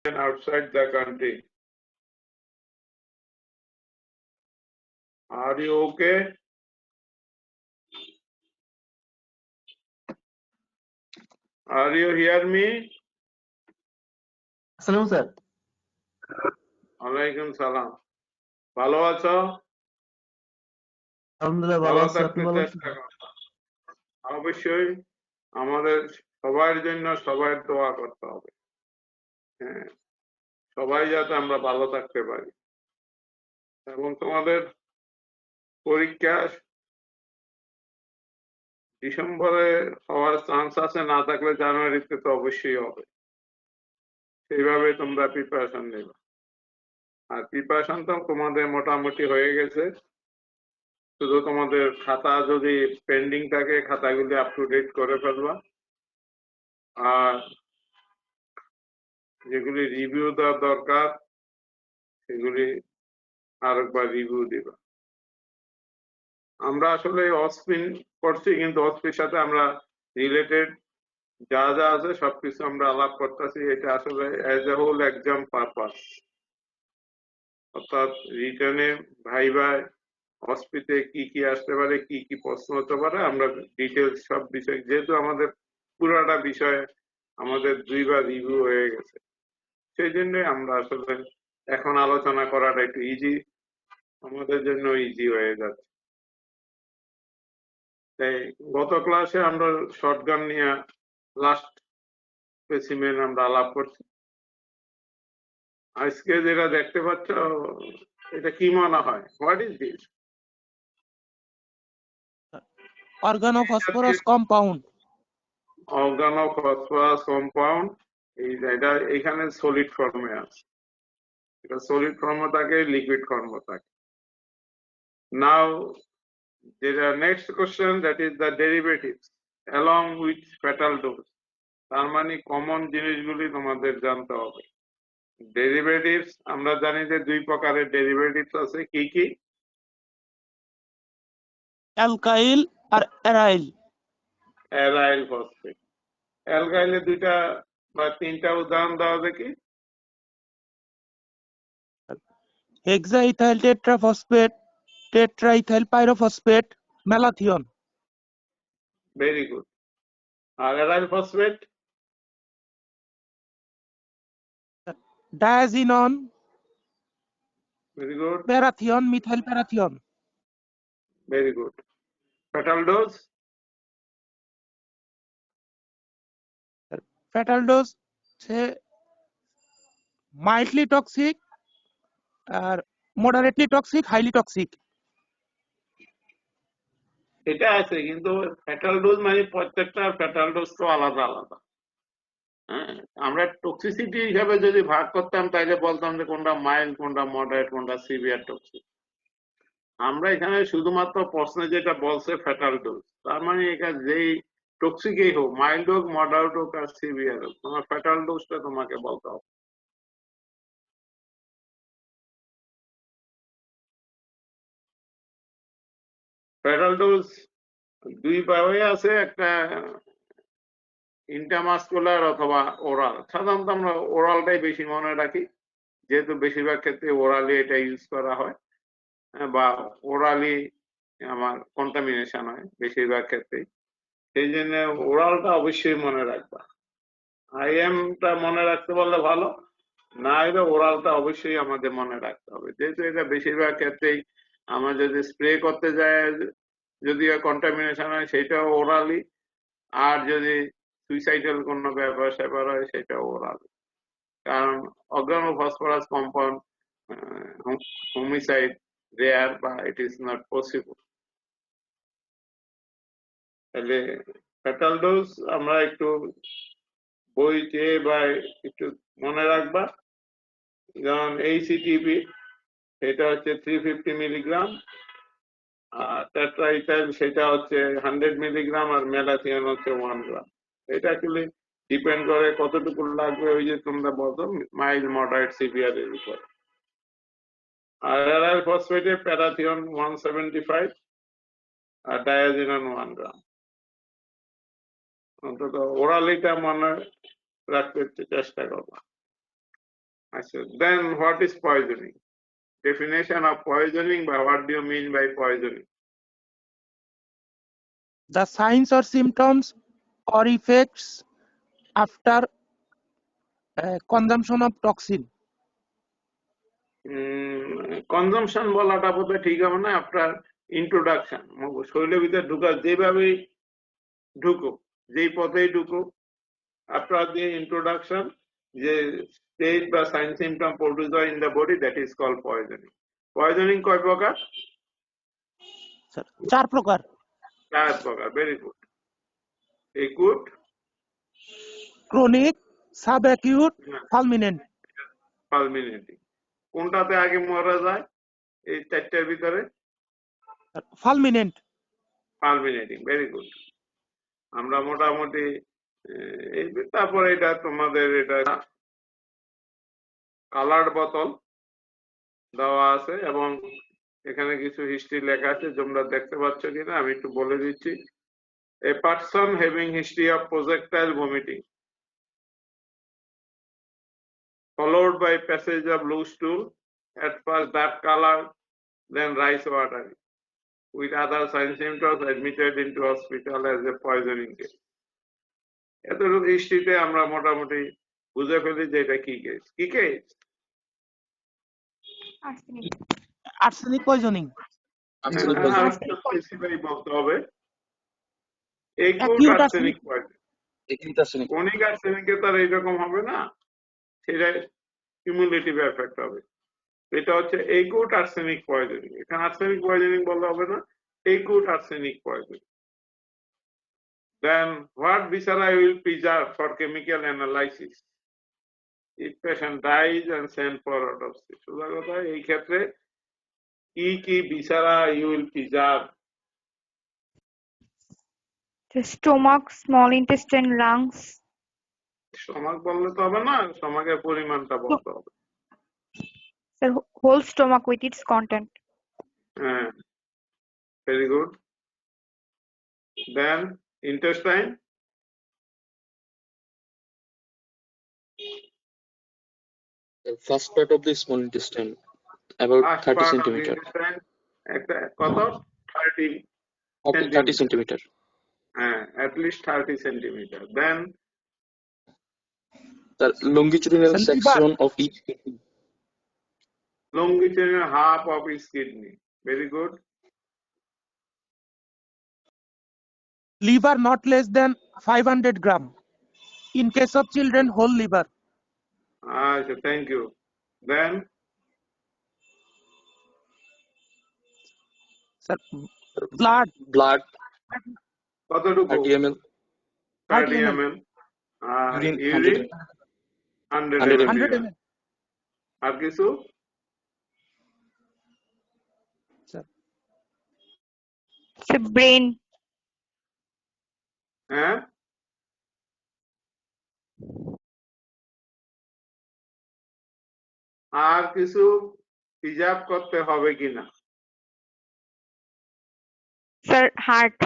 outside the country. Are you okay? Are you hear me? আসসালামু sir. ওয়ালাইকুম সালাম। ভালো আছো? আলহামদুলিল্লাহ ভালো ভালো আছি, আপনি থাকতে ভালো আছেন? চেষ্টা করো। অবশ্যই আমাদের সবার জন্য সবার দোয়া করতে হবে। হ্যাঁ, সবাই যাতে আমরা ভালো থাকতে পারি এবং তোমাদের পরীক্ষা ডিসেম্বরে হওয়ার চান্স আছে, না থাকলে জানুয়ারিতে তো অবশ্যই হবে। সেইভাবে তোমরা প্রিপারেশন নেবে। আর প্রিপারেশন তো তোমাদের মোটামুটি হয়ে গেছে, শুধু তোমাদের খাতা যদি পেন্ডিং থাকে খাতাগুলি আপ টু ডেট করে ফেলবা, আর যেগুলি রিভিউ দেওয়ার দরকার সেগুলি আরেকবার রিভিউ দিবা। আমরা আসলে অসপিন করছি, কিন্তু অসপির সাথে আমরা রিলেটেড যা যা আছে সবকিছু আমরা আলাপ করতেছি। এটা আসলে as a whole exam purpose, অর্থাৎ রিটার্নে ভাইভায় অসপিতে কি কি আসতে পারে, কি কি প্রশ্ন হতে পারে, আমরা ডিটেলস সব বিষয়, যেহেতু আমাদের পুরাটা বিষয়ে আমাদের দুইবার রিভিউ হয়ে গেছে, সেই জন্য আমরা আসলে এখন আলোচনা করাটা একটু ইজি, আমাদের জন্য ইজি হয়ে যাচ্ছে। তাই গত ক্লাসে আমরা শর্টগান নিয়ে লাস্ট স্পেসিমেন আমরা আলাপ করছি। আজকে যেটা দেখতে পাচ্ছ এটা কি মনে হয়? What is this? Organophosphorus compound. Organophosphorus compound. এটা এখানে সলিড ফর্মে আছে, এটা সলিড ফর্ম থাকে, লিকুইড ফর্ম থাকে। নাও যেটা next question, that is the derivatives along with fatal dose. তার মানে কমন জিনিসগুলি তোমাদের জানতে হবে। ডেরিভেটিভস আমরা জানি যে দুই প্রকারের ডেরিভেটিভস আছে, কি কি? অ্যালকাইল আর অ্যারাইল। Aryl phosphate. অ্যালকাইলের দুইটা বা তিনটা উদাহরণ দেওয়া দেখি। Hexaethyl tetraphosphate, tetraethyl pyrophosphate, malathion. Very good. আর aryl phosphate? Diazinon, very good, parathion, methyl parathion. Very good. Fatal dose? Fatal dose হচ্ছে মাইল্ডলি টক্সিক আর মডারেটলি টক্সিক, হাইলি টক্সিক। এটা আছে, কিন্তু ফ্যাটাল ডোজ মানে প্রত্যেকটা ফ্যাটাল ডোজ তো আলাদা আলাদা। হ্যাঁ, আমরা টক্সিসিটি হিসাবে যদি ভাগ করতাম তাহলে বলতাম যে কোনটা মাইল্ড, কোনটা মডারেট, কোনটা সিভিয়ার টক্সিক। আমরা এখানে শুধুমাত্র প্রশ্নে যেটা বলছে ফ্যাটাল ডোজ, তার মানে এটা যেই টক্সিকই হোক, মাইল্ড হোক, মডারেট হোক আর সিভিয়ার হোক, তোমার ফ্যাটাল ডোজটা তোমাকে বলতে হবে। ফ্যাটাল ডোজ দুই ভাবে আছে, একটা ইন্টারমাস্কুলার অথবা ওরাল। সাধারণত আমরা ওরালটাই বেশি মনে রাখি, যেহেতু বেশিরভাগ ক্ষেত্রে ওরালি এটা ইউজ করা হয়, বা ওরালি আমার কন্টামিনেশন হয় বেশিরভাগ ক্ষেত্রেই, সেই জন্য ওরালটা অবশ্যই মনে রাখবা। আইএমটা মনে রাখতে পারলে ভালো, না হলে ওরালটা অবশ্যই আমাদের মনে রাখতে হবে, যেহেতু এটা বেশিরভাগ ক্ষেত্রেই আমরা যদি স্প্রে করতে যাই, যদি কন্টামিনেশন হয় সেটাও ওরালি, আর যদি সুইসাইডাল কোনো ব্যাপার স্যাপার হয় সেটাও ওরালি। কারণ অর্গানোফসফরাস কম্পাউন্ড হোমিসাইড রেয়ার, বা ইট ইজ নট পসিবল। তাহলে ফ্যাটাল ডোজ আমরা একটু বই চেয়ে বা একটু মনে রাখবা। যেমন এইচটিপি সেটা হচ্ছে 350 মিলিগ্রাম, আর টেট্রাইথাইল সেটা হচ্ছে 100 মিলিগ্রাম, আর ম্যালাথিয়ন হচ্ছে 1 গ্রাম। এটা অ্যাকচুয়ালি ডিপেন্ড করে কতটুকু লাগবে, ওই যে তোমরা বলতো মাইল্ড, মডারেট, সিভিয়ার এর উপর। আর অ্যারাইল ফসফেটে প্যারাথিয়ন 175 আর ডায়াজিনন 1 গ্রাম। অন্তত ওরালিটা মনে রাখতে চেষ্টা করবো। Then what is poisoning? Definition of poisoning, by what do you mean by poisoning? The signs or symptoms or effects after consumption of toxin. Consumption বলাটা বোধহয় ঠিক হবে না, আফটার ইন্ট্রোডাকশন, শরীরের ভিতরে ঢুকা যেভাবেই ঢুকুক, যেই পথেই ঢুকুক, আফটার দি ইন্ট্রোডাকশন যে স্টেজ বা সাইন সিমটম প্রডিউস হয় in the body, that is called poisoning. Poisoning কয় প্রকার? স্যার 4 প্রকার। 4 প্রকার, very good. Acute, chronic, sub acute, fulminant. Fulminating. কোনটাতে আগে মরা যায় এই 4টার ভিতরে? ফালমিনেন্ট। Fulminating, very good. আমরা মোটামুটি তারপরে এটা তোমাদের এটা কালার্ড বোতল দেওয়া আছে এবং এখানে কিছু হিস্ট্রি লেখা আছে, তোমরা দেখতে পাচ্ছ কিনা আমি একটু বলে দিচ্ছি। A person having history of projectile vomiting followed by passage of loose stool, at first dark color, then rice water, with other signs symptoms, admitted into hospital as a poisoning case. এতটুকু হিস্ট্রিতে আমরা মোটামুটি বুঝে ফেলি যে এটা কি case. কি case? Arsenic poisoning. Specify বলতে হবে। Acute arsenic poisoning. ক্রনিক আর্সেনিকে তার এইরকম হবে না, সেটা কিউমুলেটিভ এফেক্ট হবে। এটা হচ্ছে একুট আর্সেনিক পয়জনিং। এখানে আর্সেনিক পয়জনিং বলতে হবে না, acute arsenic poisoning. Then what viscera will preserve for chemical analysis if patient dies and sent for autopsy? সোজা কথা, এই ক্ষেত্রে কি viscera you will preserve? The stomach, small intestine, lungs. Stomach বললে তো হবে না, স্টমাকের পরিমাণটা বলতে হবে। The whole stomach with its content. হ্যাঁ, very good. Then intestine, The first part of the small intestine, about 30 centimeter. একটা কত? 30 centimeter. হ্যাঁ, at least 30 centimeter. Then The longitudinal Liver. section of each kidney. longitudinal half of his kidney. Very good. Liver not less than 500 gram. In case of children, whole liver. আচ্ছা, thank you. Then sir blood Blood, কতটুকু? 30 ml. 30 ml. Urine, urine 100 100 100 ml. ml. আর কিছু? Sir The brain. হ্যাঁ, আর কিছু preserve করতে হবে কিনা? Sir, heart.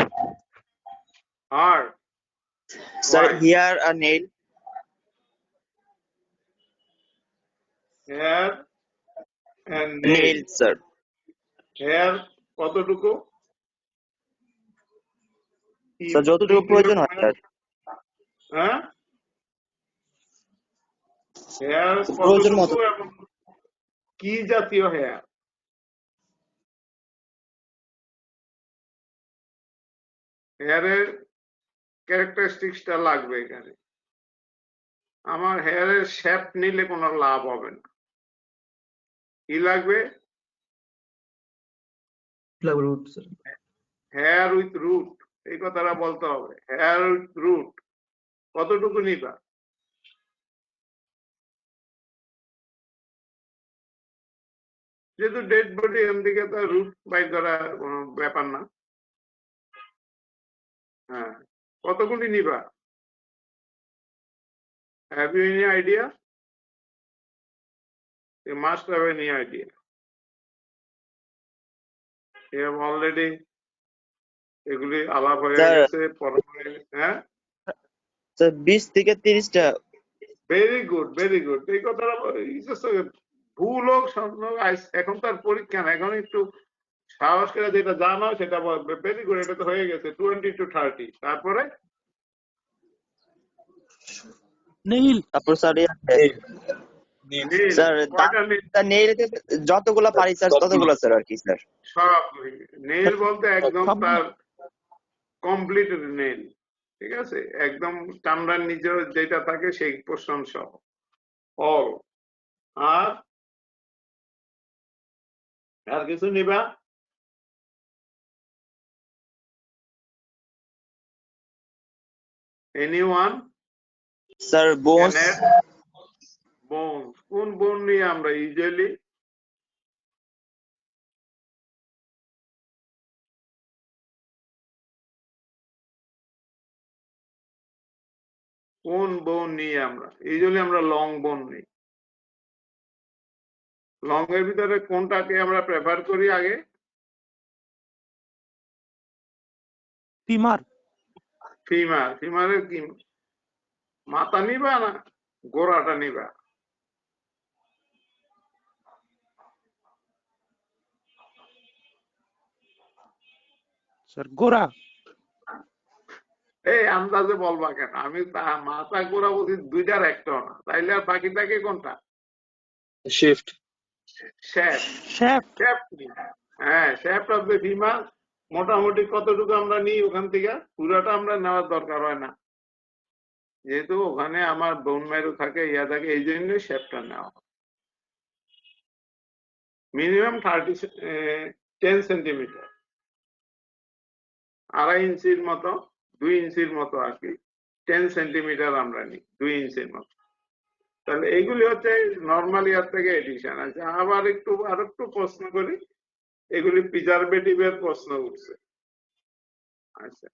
Heart, Sir, Why? here a nail. Hair and Nail, sir. Hair কতটুকু? Sir, যতটুকু প্রয়োজন হয় স্যার। হ্যাঁ, হেয়ার প্রয়োজন মতো। কতটুকু এবং কি জাতীয় হেয়ার? হেয়ারের ক্যারেক্টারিস্টিক্সটা লাগবে এখানে। আমার হেয়ারের শেপ নিলে কোনো লাভ হবে না। কি লাগবে? হেয়ার উইথ রুট, এই কথাটা বলতে হবে। হেয়ার উইথ রুট কতটুকু নিবা? যেহেতু ডেড বডি, এমদিকে তো রুট বাই করা কোনো ব্যাপার না। হ্যাঁ, কতগুলি নিবা? Have you any idea? You must have any idea. You have already এগুলি আলাপ হয়ে Sir. গেছে, পরপরে। হ্যাঁ, স্যার 20 থেকে 30টা। Very good, very good. এই কথাটা ভুল হোক এখন তার পরীক্ষা না, এখন একটু সাহস করে যেটা জানো সেটা বলবে। ভেরি গুড, এটা তো হয়ে গেছে 20 to 30। তারপরে নীল। তারপর স্যার নীল, স্যার কয়টা নীল? নেই যতগুলো পারি স্যার ততগুলো স্যার আর কি স্যার। সব নীল বলতে একদম সব তার কমপ্লিট নীল, ঠিক আছে, একদম চামড়ার নিচে যেটা থাকে সেই পোর্শন সহ অল। আর কিছু নিবা? এনিওয়ান? Sir bones. বোন, কোন বোন নিয়ে আমরা ইউজুয়ালি? কোন বোন নিয়ে আমরা ইউজুয়ালি? আমরা লং বোন নিই। লং এর ভিতরে কোনটাকে আমরা প্রেফার করি আগে? ফিমার। ফিমার। ফিমারের কি মাথা নিবা না গোড়াটা নিবা? স্যার গোড়া। এই আন্দাজে বলবা কেন? আমি মাথা গোড়া বলছি দুইটার একটাও না, তাইলে আর বাকিটাকে কোনটা? Shift. শ্যাফট। শ্যাফট। শ্যাফট কি? হ্যাঁ, শ্যাফট অফ দ্য ফিমার। মোটামুটি কতটুকু আমরা নিই ওখান থেকে? পুরাটা আমরা নেওয়ার দরকার হয় না, যেহেতু ওখানে আমার বোন ম্যারো থাকে, ইয়া থাকে, এই জন্য শ্যাফটটা নেওয়া। মিনিমাম 10 সেন্টিমিটার, 2.5 ইঞ্চির মতো, 2 ইঞ্চির মতো আর কি। 10 সেন্টিমিটার আমরা নিই, 2 ইঞ্চির মতো। তাহলে এইগুলি হচ্ছে নর্মাল ইয়ার থেকে এডিশন আছে। আবার আর একটু প্রশ্ন করি, এগুলি প্রিজারভেটিভের প্রশ্ন উঠছে। আচ্ছা,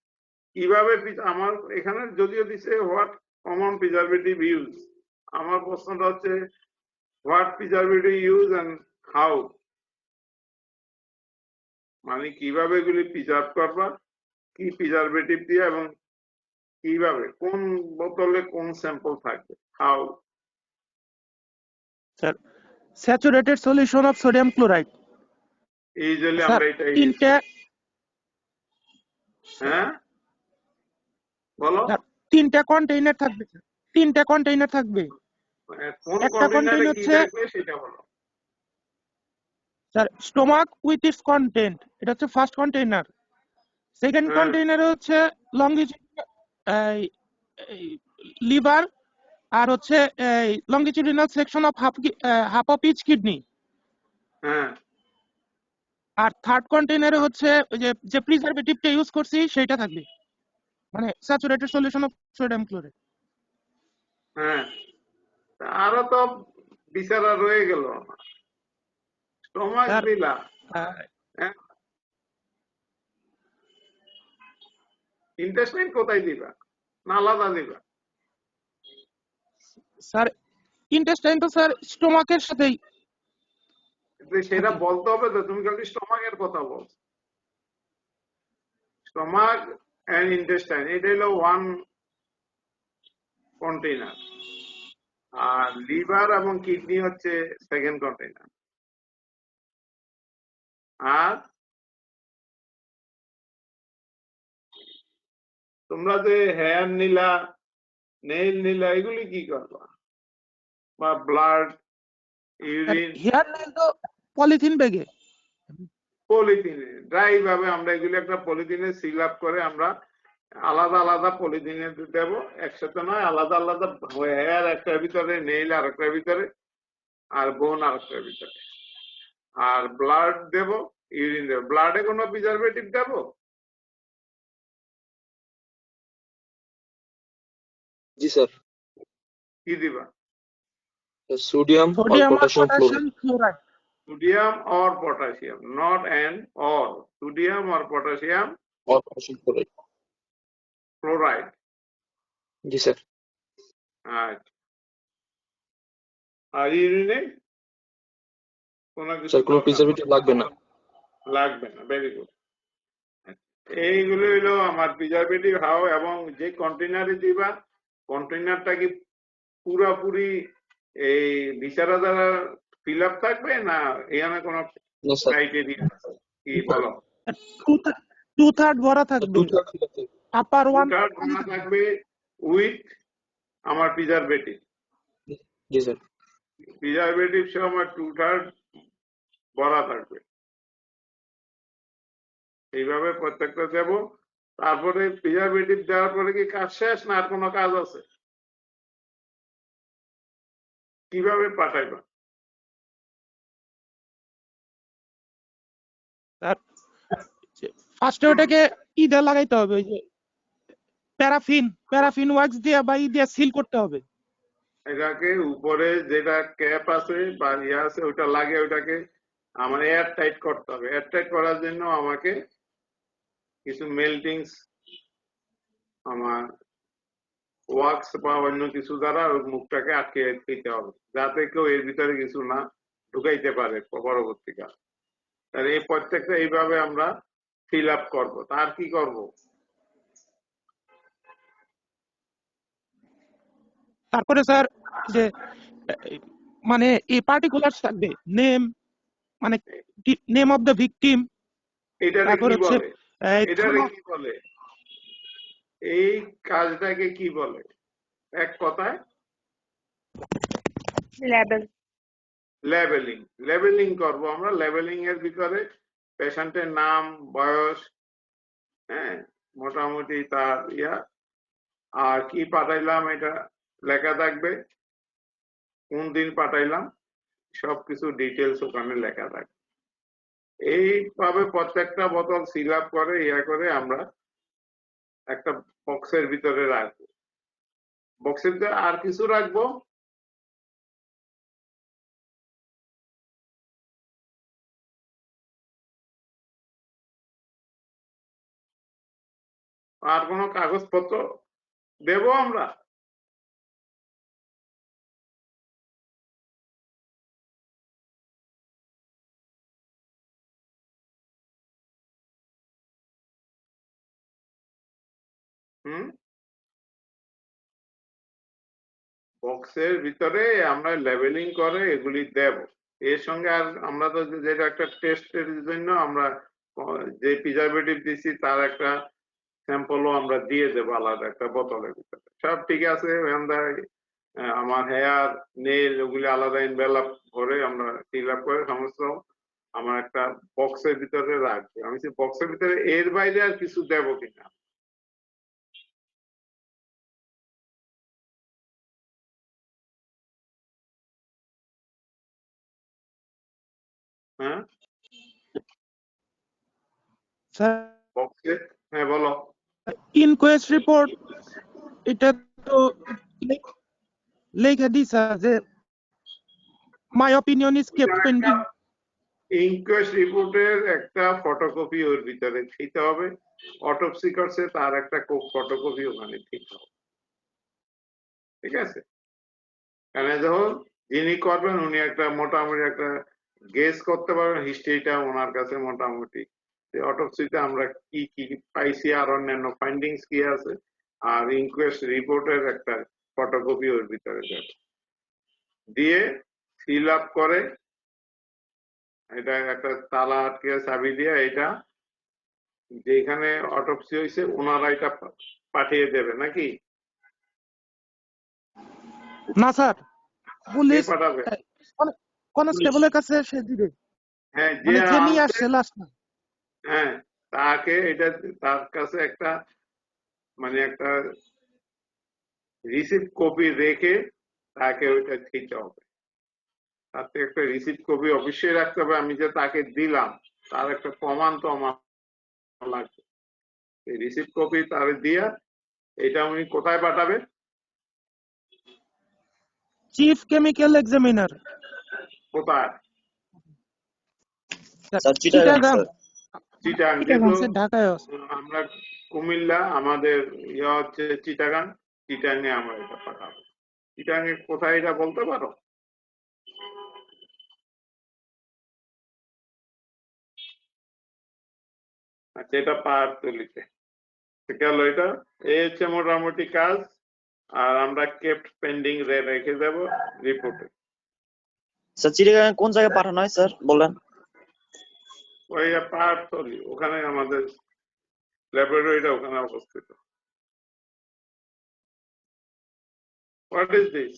কিভাবে আমার এখানে যদিও দিছে হোয়াট কমন প্রিজারভেটিভ ইউজ, আমার প্রশ্নটা হচ্ছে what preservative use and how, মানে কিভাবে এগুলি প্রিজার্ভ করবা, কি প্রিজারভেটিভ দিয়ে, এবং কিভাবে, কোন বোতলে কোন স্যাম্পল থাকবে, how. Sir saturated solution of sodium chloride. Usually sir আমরা এটা তিনটে। হ্যাঁ বলো। স্যার তিনটা কন্টেইনার থাকবে। তিনটা কন্টেইনার থাকবে। কোন একটা কন্টেইনারে কন্টেইনার কি হচ্ছে থাকবে সেটা বলো। Sir stomach with its content, এটা হচ্ছে ফার্স্ট কন্টেইনার। সেকেন্ড হ্যাঁ। কন্টেইনারে হচ্ছে লিভার, আর হচ্ছে longitudinal section of half of each kidney. হ্যাঁ। আর থার্ড কন্টেইনারে হচ্ছে ওই যে প্রিজারভেটিভটা ইউজ করছি সেটা থাকবে, মানে saturated solution of sodium chloride. হ্যাঁ, আরো তো বিচারা রয়ে গেল। স্টোমাক স্যার দিলা, ইন্টেস্টাইন কোথায় দিবা, না আলাদা দিবা? স্যার ইন্টেস্টাইন তো স্যার স্টোমাকের সাথেই। সেটা বলতে হবে তো, তুমি খালি স্টোমাকের কথা বলছো। স্টোমাক এন্ড ইন্টেস্টাইন এটা হলো ওয়ান কন্টেইনার, আর লিভার এবং কিডনি হচ্ছে সেকেন্ড কন্টেইনার। আর তোমরা যে হেয়ার নিলা, নেইল নিলা, এগুলি কি করবা? বা ব্লাড, ইউরিন, হেয়ার নেইল তো পলিথিন ব্যাগে। পলিথিনে ড্রাই ভাবে আমরা এগুলি একটা পলিথিনে সিল আপ করে আমরা আলাদা আলাদা পলিথিনে দেবো, একসাথে নয়, আলাদা আলাদা। হেয়ার একটার ভিতরে, নেইল আর একটার ভিতরে, আর বোন আর একটার ভিতরে। আর ব্লাড দেব, ইউরিন দেব। ব্লাডে কোনো প্রিজারভেটিভ দেব? জি স্যার। কি দিবা? Sodium or sodium R potassium potassium chloride. Chloride. Sodium or potassium, not and or. Sodium or potassium Or potassium chloride. chloride. G sir. আচ্ছা, আর ইউরিনে কোনো কিছু স্যার কোনো দরকার প্রিজারভেটিভ লাগবে না। লাগবে না। Very good. এইগুলো হলো আমার প্রিজারভেটিভ হাউ, এবং যে কন্টেইনারে দিবা কন্টেইনারটা কি পুরাপুরি এই বিচারা দ্বারা ফিল আপ থাকবে না এখানে কোনো No, sir. ক্রাইটেরিয়া আছে কি বলো? 2/3 ভরা থাকবে, 2/3 fill up. আপার ওয়ান কার্ড বানা থাকবে উইথ আমার প্রিজারভেটিভ Yes, sir. প্রিজারভেটিভ সহ আমার 2/3 ভরা থাকবে। এইভাবে প্রত্যেকটা দেব। তারপরে প্রিজারভেটিভ দেওয়ার পরে কি কাজ শেষ না আর কোনো কাজ আছে? কিভাবে পাঠাইবা? ফার্স্টে ওটাকে দিয়ে লাগাইতে হবে, ওই যে প্যারাফিন ওয়াক্স দিয়ে বা দিয়ে সিল করতে হবে। এটাকে উপরে যেটা ক্যাপ আছে বা ইয়ে আছে ওটা লাগে, ওটাকে আমার এয়ার টাইট করতে হবে। এয়ার টাইট করার জন্য আমাকে কিছু মেল্টিংস আমার ওয়াক্স বা অন্য কিছু দ্বারা ওই মুখটাকে আটকে দিতে হবে, যাতে কেউ এর ভিতরে কিছু না ঢুকাইতে পারে পরবর্তীকাল। তাহলে এই প্রত্যেকটা এইভাবে আমরা ফিল আপ করবো। তার কি করব? তারপরে স্যার যে মানে এই পার্টিকুলারস থাকবে, নেম, মানে নেম অফ দ্য ভিকটিম, এটারে তারপর কি হচ্ছে বলে? এটারে কি বলে? এই কাজটাকে কি বলে এক কথায়? লেবেল। লেবেলিং। লেবেলিং করব আমরা। লেবেলিং এর ভিতরে পেশেন্টের নাম, বয়স, হ্যাঁ, মোটামুটি তার ইয়া, আর কি পাঠাইলাম এটা লেখা থাকবে, কোন দিন পাঠাইলাম, সবকিছু ডিটেলস ওখানে লেখা থাকবে। এইভাবে প্রত্যেকটা বোতল সিল আপ করে ইয়া করে আমরা একটা বক্সের ভিতরে রাখবো। বক্সের ভিতরে আর কিছু রাখবো? আর কোনো কাগজপত্র দেব আমরা? বক্সের ভিতরে আমরা লেবেলিং করে এগুলি দেব। এর সঙ্গে আর আমরা তো যেটা একটা টেস্টের জন্য আমরা যে প্রিজারভেটিভ দিচ্ছি তার একটা স্যাম্পলও আমরা দিয়ে দেবো আলাদা একটা বোতলের ভিতরে। সব ঠিক আছে। আমার হেয়ার, নেল ওগুলি আলাদা এনভেলপ ভরে আমরা ফিল আপ করে সমস্ত আমার একটা বক্সের ভিতরে রাখবো। আমি বক্সের ভিতরে এর বাইরে আর কিছু দেবো কিনা? হ্যাঁ, স্যার বক্সে, হ্যাঁ বলো। ইনকোয়েস্ট রিপোর্ট এটা তো লেখা দিছে যে my opinion is kept pending. Inquest রিপোর্টের একটা ফটোকপি ওর ভিতরে দিতে হবে। অটোপসি করছে তার একটা ফটোকপি ওখানে দিতে হবে। ঠিক আছে? কারণ যখন যিনি করবেন উনি একটা মোটামুটি একটা গেস করতে পারবেন হিস্ট্রিটা ওনার কাছে মোটামুটি, অটোপসিতে আমরা কি কি পাইছি আর অন্যান্য ফাইন্ডিংস কি আছে, আর ইনকোয়েস্ট রিপোর্টের একটা ফটোকপি ওর ভিতরে দেবে, দিয়ে ফিল আপ করে এটা একটা তালা আটকে চাবি দিয়ে এটা যেখানে অটোপসি হয়েছে ওনারা এটা পাঠিয়ে দেবে নাকি? না স্যার, পুলিশ পাঠাবে? কনস্টেবলের কাছে সে দিবে, হ্যাঁ, মানে যে নিয়ে আনছে, আসছে লাস্ট না। হ্যাঁ, তাকে এটা তার কাছে একটা মানে একটা রিসিপ্ট কপি রেখে তাকে ওইটা দিতে হবে। তাতে একটা রিসিপ্ট কপি অবশ্যই রাখতে হবে, আমি যে তাকে দিলাম তার একটা প্রমাণ তো আমার লাগবে। এই রিসিপ্ট কপি তার দিয়া এটা উনি কোথায় পাঠাবে? Chief chemical examiner. কোথায়? স্যার চিটাগাং চিটাগাং। স্যার। চিটাগাং। চিটাগাং যেহেতু স্যার, ঢাকায় আছে। আমরা কুমিল্লা, আমাদের ইয়ে হচ্ছে চিটাগাং, চিটাগাংয়ে আমরা এটা পাঠাবো। চিটাগাংয়ে কোথায় এটা বলতে পারো? আচ্ছা, এটা পাহাড়তলিতে গেল। এটা এই হচ্ছে মোটামুটি কাজ। আর আমরা কেপ্ট পেন্ডিং রেখে দেব রিপোর্টে। স্যার চিড়িয়াখানা কোন জায়গায় পাঠানো হয় স্যার বললেন? ওই পার্থলি ওখানে আমাদের ল্যাবরেটরিটা ওখানে অবস্থিত। What is this?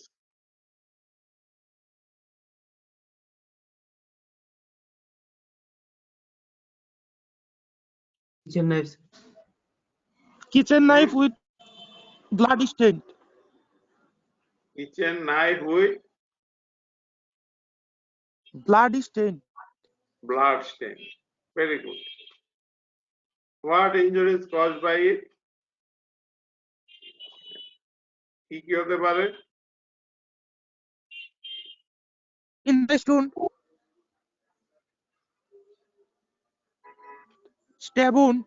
Kitchen knives. Kitchen knife with bloody stain. Kitchen knife with Bloody stain. blood stain. Very good. What injury is caused by it? কি কি হতে পারে? Intestine. Stab wound.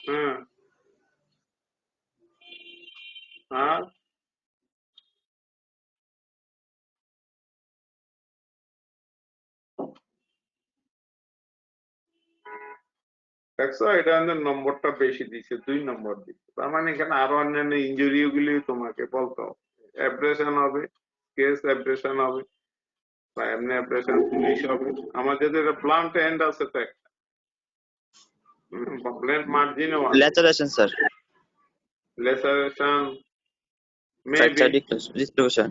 হ্যাঁ। আর দেখছো এটা আমাদের নম্বরটা বেশি দিছে, 2 নম্বর দিচ্ছে। তার মানে এখানে আরো অন্যান্য ইনজুরি গুলি তোমাকে বলতে হবে। অ্যাব্রেশন হবে, কেস অ্যাব্রেশন হবে, বা এমনি অ্যাব্রেশন পুলিশ হবে। আমার যদি এটা প্লান্ট এন্ড আছে তো একটা ব্লেন্ড মার্জিনও আছে, ল্যাচারেশন স্যার, লেসারেশন ফ্র্যাকচার মেবি ডিস্ট্রিবিউশন।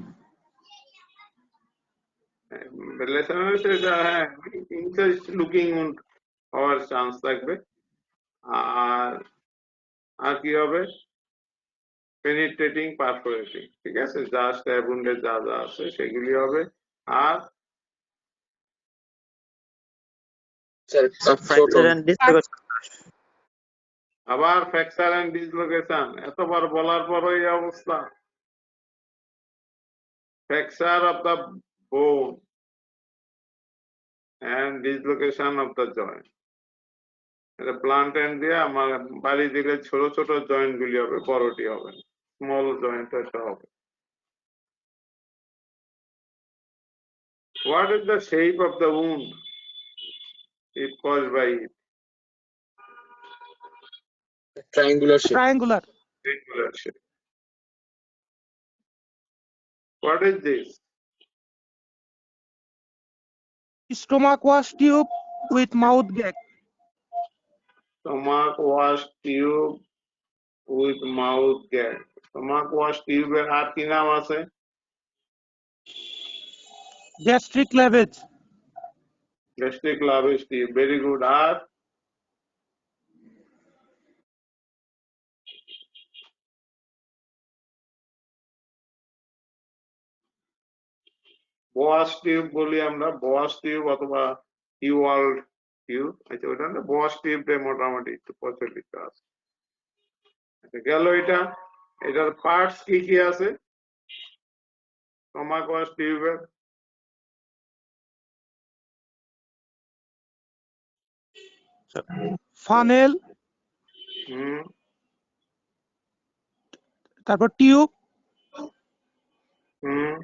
লেসারেশন এটা হ্যাঁ ইনসাইড লুকিং হওয়ার চান্স থাকবে। আর আর কি হবে? পেনিট্রেটিং পারফোরেটিং, ঠিক আছে, যা স্ট্যাবুন্ডে যা যা আছে সেগুলি হবে। আর Sir, some sort fracture of and dislocation. আবার ফ্র্যাকচার এন্ড ডিসলোকেশন, এতবার বলার পরও এই অবস্থা। Fracture of the bone and dislocation of the joint. এটা প্লান্ট এন্ড দিয়ে আমার বাড়ি দিলে ছোট ছোট জয়েন্ট গুলি হবে, বড়টি হবে, স্মল জয়েন্ট একটা হবে। What is the shape of the wound if caused by it? triangular shape. Triangular. Triangular shape. What is this? Stomach wash tube with mouth gag. Stomach wash tube with mouth gag. Stomach wash tube এর আর কি নাম আছে? Gastric lavage. Gastric lavage tube. Very good. আর বোয়াস tube বলি আমরা, বোয়াস tube অথবা ইওয়ার্ল্ড tube. আচ্ছা ওটা না বোয়াস টিউবটা মোটামুটি একটু প্রচলিত আছে। আচ্ছা গেল এটা। এটার পার্টস কি কি আছে? স্টমাক ওয়াশ টিউবের Funnel. হুম তারপর টিউব, হুম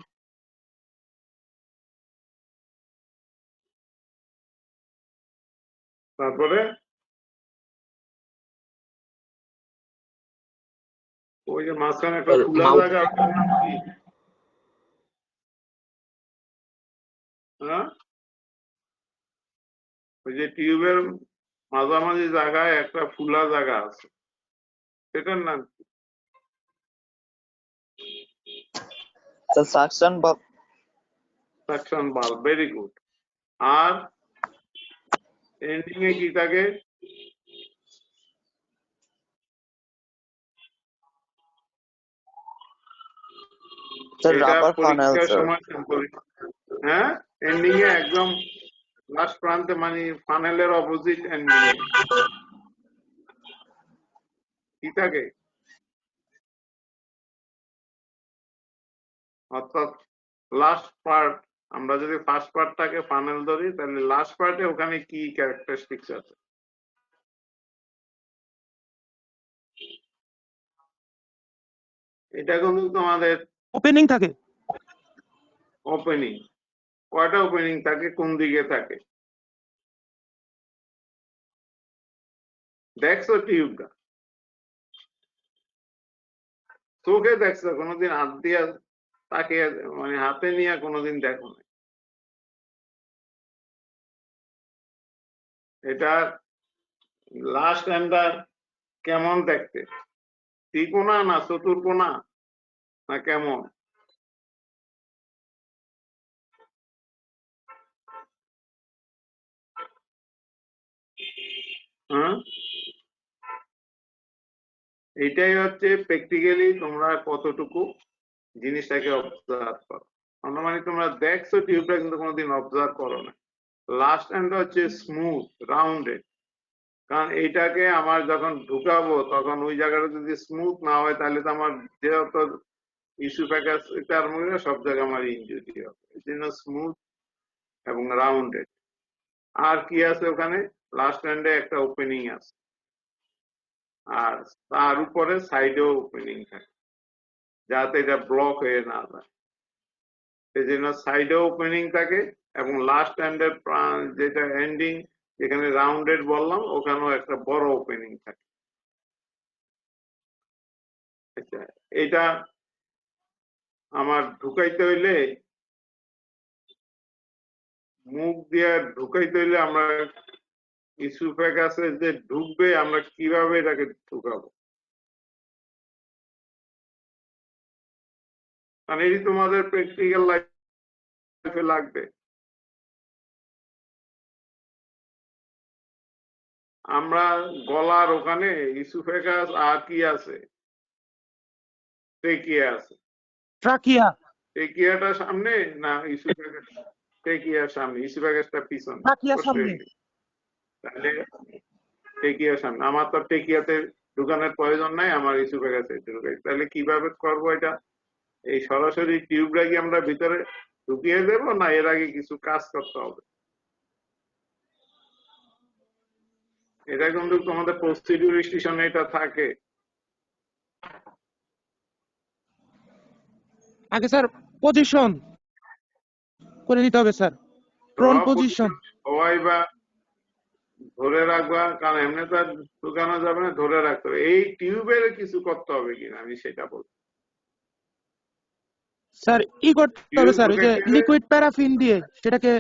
তারপরে ওই যে মাঝখানে একটা Sir, খোলা mouth. জায়গা ওটার নাম কি? হ্যাঁ ওই যে টিউবের মাঝামাঝি জায়গায় একটা ফুলা জায়গা আছে, সেটার নাম কি? স্যার সাকশন বা সাকশন বাল্ব। Very good. আর এন্ডিং এ কি থাকে? স্যার এটা রাবার ফানেল পরীক্ষার স্যার। সময় হ্যাঁ এন্ডিং এ একদম লাস্ট প্রান্তে মানে ফানেলের অপোজিট এন্ডিং এ কি থাকে? অর্থাৎ লাস্ট পার্ট, আমরা যদি ফার্স্ট পার্টটাকে ফানেল ধরি তাহলে লাস্ট পার্টে ওখানে কি ক্যারেক্টারিস্টিক্স আছে? এটা কিন্তু তোমাদের ওপেনিং থাকে। ওপেনিং। কয়টা ওপেনিং থাকে, কোন দিকে থাকে? দেখছো টিউবটা? চোখে দেখছো, কোনোদিন হাত দিয়া তাকে মানে হাতে নিয়ে কোনোদিন দেখো না। এটা লাস্ট এন্ডার কেমন দেখতে, ত্রিকোণা না চতুর্কোণা না কেমন? হ্যাঁ, এটাই হচ্ছে প্র্যাকটিক্যালি তোমরা কতটুকু জিনিসটাকে অবজার্ভ করো। মানে তোমরা দেখছো টিউবটা কিন্তু কোনোদিন অবজার্ভ করো না। লাস্ট এন্ড হচ্ছে স্মুথ রাউন্ডেড, কারণ এইটাকে আমার যখন ঢুকাবো তখন ওই জায়গাটা যদি স্মুথ না হয় তাহলে তো আমার যেহেতু ইসোফেগাস এটার মধ্যে সব জায়গায় আমার ইনজুরি হবে, এই জন্য স্মুথ এবং রাউন্ডেড। আর কি আছে ওখানে, লাস্ট এন্ডে একটা ওপেনিং আছে, আর তার উপরে সাইডেও ওপেনিং থাকে যাতে এটা ব্লক হয়ে না যায়, সেই জন্য সাইডেও ওপেনিং থাকে। এবং লাস্ট এন্ডের যেটা এন্ডিং যেখানে রাউন্ডেড বললাম ওখানেও একটা বড় ওপেনিং থাকে। আচ্ছা, এটা আমার ঢুকাইতে হইলে, মুখ দিয়ে ঢুকাইতে হইলে আমরা ইসোফেগাসে যে ঢুকবে আমরা কিভাবে এটাকে ঢুকাবো, কারণ এটি তোমাদের প্র্যাকটিক্যাল লাইফে লাগবে। আমরা গলার ওখানে ইসোফেগাস আর কি আছে, ট্রেকিয়া আছে। ট্রাকিয়া। ট্রেকিয়াটা সামনে না ইসোফেগাস? ট্রেকিয়ার সামনে, ইসোফেগাসটা পিছনে। ট্রাকিয়া সামনে। তাহলে ট্রেকিয়ার সামনে, আমার তো ট্রেকিয়াতে ঢুকানোর প্রয়োজন নাই, আমার ইসোফেগাসে ঢুকাই। তাহলে কিভাবে করবো এটা? এই সরাসরি টিউবটা কি আমরা ভিতরে ঢুকিয়ে দেবো না এর আগে কিছু কাজ করতে হবে? এটা কিন্তু তোমাদের প্রসিডিউর স্টেশনে এটা থাকে। আগে স্যার পজিশন করে দিতে হবে স্যার, প্রন পজিশন। সবাই বা ধরে রাখবা, কারণ এমনি তো আর ঢুকানো যাবে না, ধরে রাখতে হবে। এই টিউবের কিছু করতে হবে কিনা আমি সেটা বলবো। স্যার ই করতে হবে স্যার, ওই যে লিকুইড প্যারাফিন দিয়ে সেটাকে,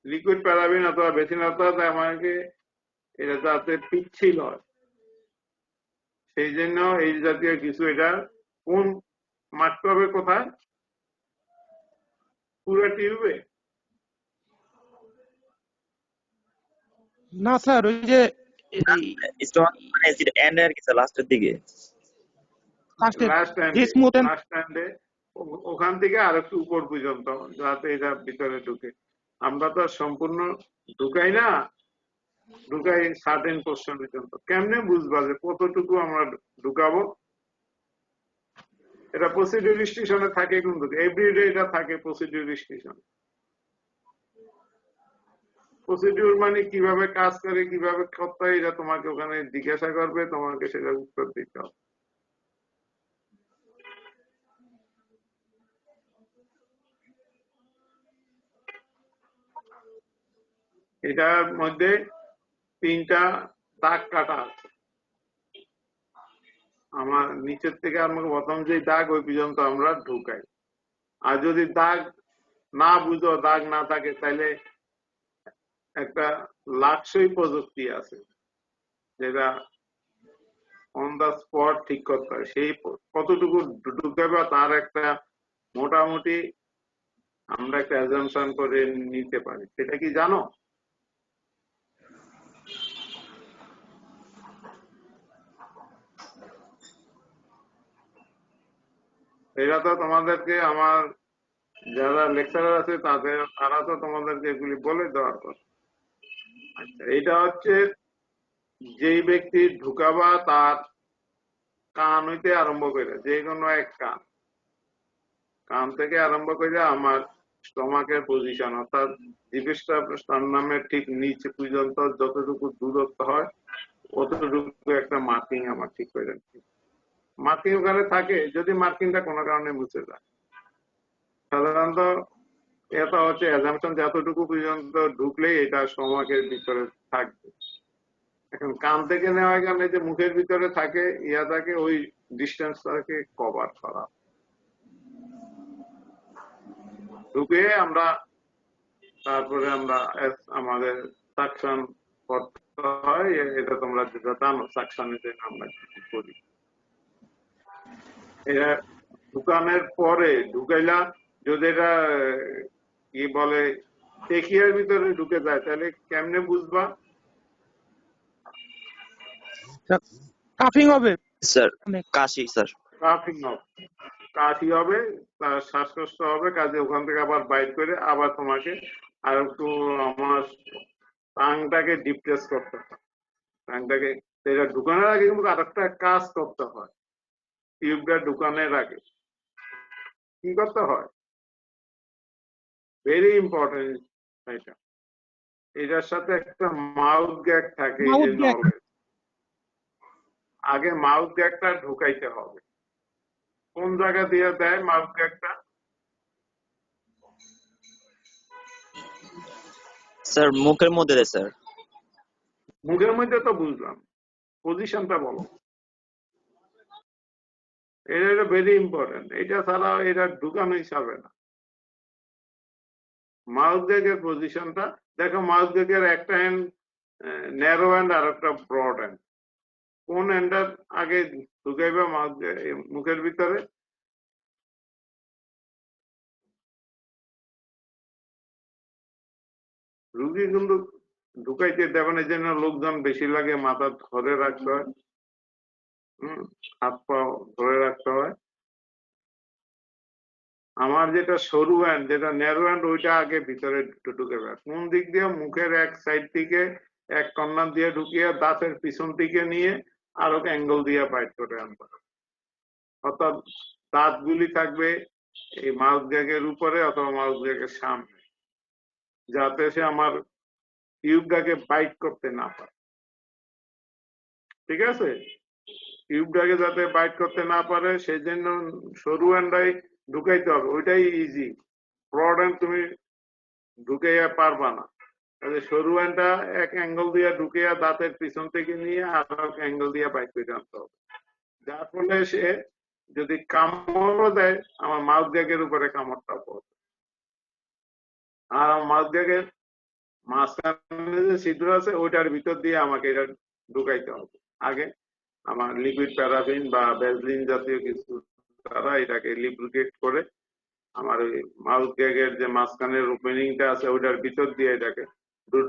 লিকুইড প্যারাবিন অথবা বেসিন অথবা আমাকে এটা যাতে পিচ্ছিল হয় সেই জন্য এই জাতীয় কিছু, এটা কোন মারতে হবে কোথায়, পুরো টিউবে? না স্যার ওই যে স্টোমাক মানে এন্ড আর কি স্যার, লাস্টের দিকে। লাস্ট এন্ডে ওখান থেকে আর একটু উপর পর্যন্ত যাতে এটা ভিতরে ঢুকে। আমরা তো সম্পূর্ণ ঢুকাই না, ঢুকাই সার্টেন পোর্শন পর্যন্ত। কেমনে বুঝবা যে কতটুকু আমরা ঢুকাবো? এটা প্রসিডিউর স্টেশনে থাকে, কিন্তু এভরিডে এটা থাকে প্রসিডিউর স্টেশন। প্রসিডিউর মানে কিভাবে কাজ করে, কিভাবে করতে হয়, এটা তোমাকে ওখানে জিজ্ঞাসা করবে, তোমাকে সেটা উত্তর দিতে হবে। এটার মধ্যে 3টা দাগ কাটা আছে। আমার নিচের থেকে আমাকে প্রথম যে দাগ ওই পর্যন্ত আমরা ঢুকাই। আর যদি দাগ না বুঝো, দাগ না থাকে, তাহলে একটা লাক্সই প্রযুক্তি আছে যেটা অন দা স্পট ঠিক করতে হয়। সেই কতটুকু ঢুকাবে তার একটা মোটামুটি আমরা একটা অ্যাজাম্পশন করে নিতে পারি। সেটা কি জানো? এটা তো তোমাদেরকে আমার যারা লেকচারার আছে তারা তো তোমাদেরকে এগুলি বলে দেওয়ার কথা। আচ্ছা, এটা হচ্ছে যেই ব্যক্তি ঢুকাবা তার কান হইতে আরম্ভ করে, যে কোনো এক কান থেকে আরম্ভ করে আমার স্টমাকের পজিশন, অর্থাৎ জিভের নামের ঠিক নিচে পর্যন্ত যতটুকু দূরত্ব হয় অতটুকু একটা মার্কিং আমার ঠিক করে রাখছি। মার্কিং ওখানে থাকে, যদি মার্কিংটা কোনো কারণে মুছে যায়। সাধারণত এটা হচ্ছে অ্যাজাম্পশন যতটুকু পর্যন্ত ঢুকলেই এটা স্টমাকের ভিতরে থাকবে। এখন কান থেকে নেওয়া গেলে যে মুখের ভিতরে থাকে থাকে ওই ডিস্টেন্সটাকে কভার করা। ঢুকে আমরা তারপরে আমরা আমাদের সাকশন করতে হয়, এটা তোমরা যেটা জানো সাকশনের জন্য আমরা কিছু করি। এটা ঢুকানোর পরে ঢুকাইলা যদি এটা কি বলে টেকিয়ার ভিতরে ঢুকে যায় তাহলে কেমনে বুঝবা? কাফিং হবে স্যার অনেক। কাশি স্যার। কাফিং হবে, কাশি হবে, তার শ্বাসকষ্ট হবে, কাজে ওখান থেকে আবার বাইট করে আবার তোমাকে আর একটু আমার টাংটাকে ডিপ্রেস করতে হয়। টাংটাকে এটা ঢুকানোর আগে কিন্তু আরেকটা কাজ করতে হয়। টিউবটা ঢুকানোর আগে কি করতে হয়? ভেরি ইম্পর্টেন্ট এটা। এটার সাথে একটা মাউথ গ্যাগ থাকে, এই Mouth যে gag। knowledge। আগে মাউথ গ্যাগটা ঢুকাইতে হবে। কোন জায়গা দিয়ে দেয় মাউথ গ্যাগটা? স্যার মুখের মধ্যে দেয় স্যার। মুখের মধ্যে তো বুঝলাম, পজিশনটা বলো। এটা ভেরি ইম্পর্টেন্ট। এটা ছাড়া এটা ঢুকানোই যাবে না। মাউথ গ্যাগের পজিশনটা দেখো, মাউথ গ্যাগের একটা হ্যান্ড ন্যারো হ্যান্ড আর একটা ব্রড হ্যান্ড। কোন হ্যান্ডটার আগে ঢুকাইবা মাউথ মুখের ভিতরে? রুগী কিন্তু ঢুকাইতে দেবেন, এই জন্য লোকজন বেশি লাগে, মাথা ধরে রাখতে হয়, হাত পা ধরে রাখতে হয়। আমার যেটা সরু হ্যান্ড, যেটা ন্যারো হ্যান্ড, ওইটা আগে ভিতরে ঢুকাবে। কোন দিক দিয়ে? মুখের এক সাইড থেকে এক কর্নার দিয়ে ঢুকিয়ে দাঁতের পিছন থেকে নিয়ে আরো অ্যাঙ্গেল দিয়ে বাইট করে আনতে হবে। অর্থাৎ দাঁতগুলি থাকবে এই মাউথ গ্যাগের উপরে অথবা মাউথ গ্যাগের সামনে, যাতে সে আমার টিউবটাকে বাইট করতে না পারে। ঠিক আছে? টিউবটাকে যাতে বাইট করতে না পারে সেই জন্য সরু হ্যান্ডাই ঢুকাইতে হবে। ওইটাই ইজি। ব্রড হ্যান্ড তুমি ঢুকাইয়া পারবা না। তাহলে সরু হ্যান্ডটা এক অ্যাঙ্গেল দিয়ে ঢুকিয়া দাঁতের পিছন থেকে নিয়ে আর এক অ্যাঙ্গেল দিয়ে বাইট করে আনতে হবে, যার ফলে সে যদি কামড়ও দেয় আমার মাউথ গ্যাগের উপরে কামড়টা পড়বে। আর আমার মাউথ গ্যাগের মাঝখানে যে ছিদ্র আছে ওইটার ভিতর দিয়ে আমাকে এটা ঢুকাইতে হবে। আগে আমার লিকুইড প্যারাফিন বা ভ্যাসলিন জাতীয় কিছু দ্বারা এটাকে লিব্রিকেট করে আমার ওই মাউথ গ্যাগের যে মাঝখানের ওপেনিংটা আছে ওইটার ভিতর দিয়ে এটাকে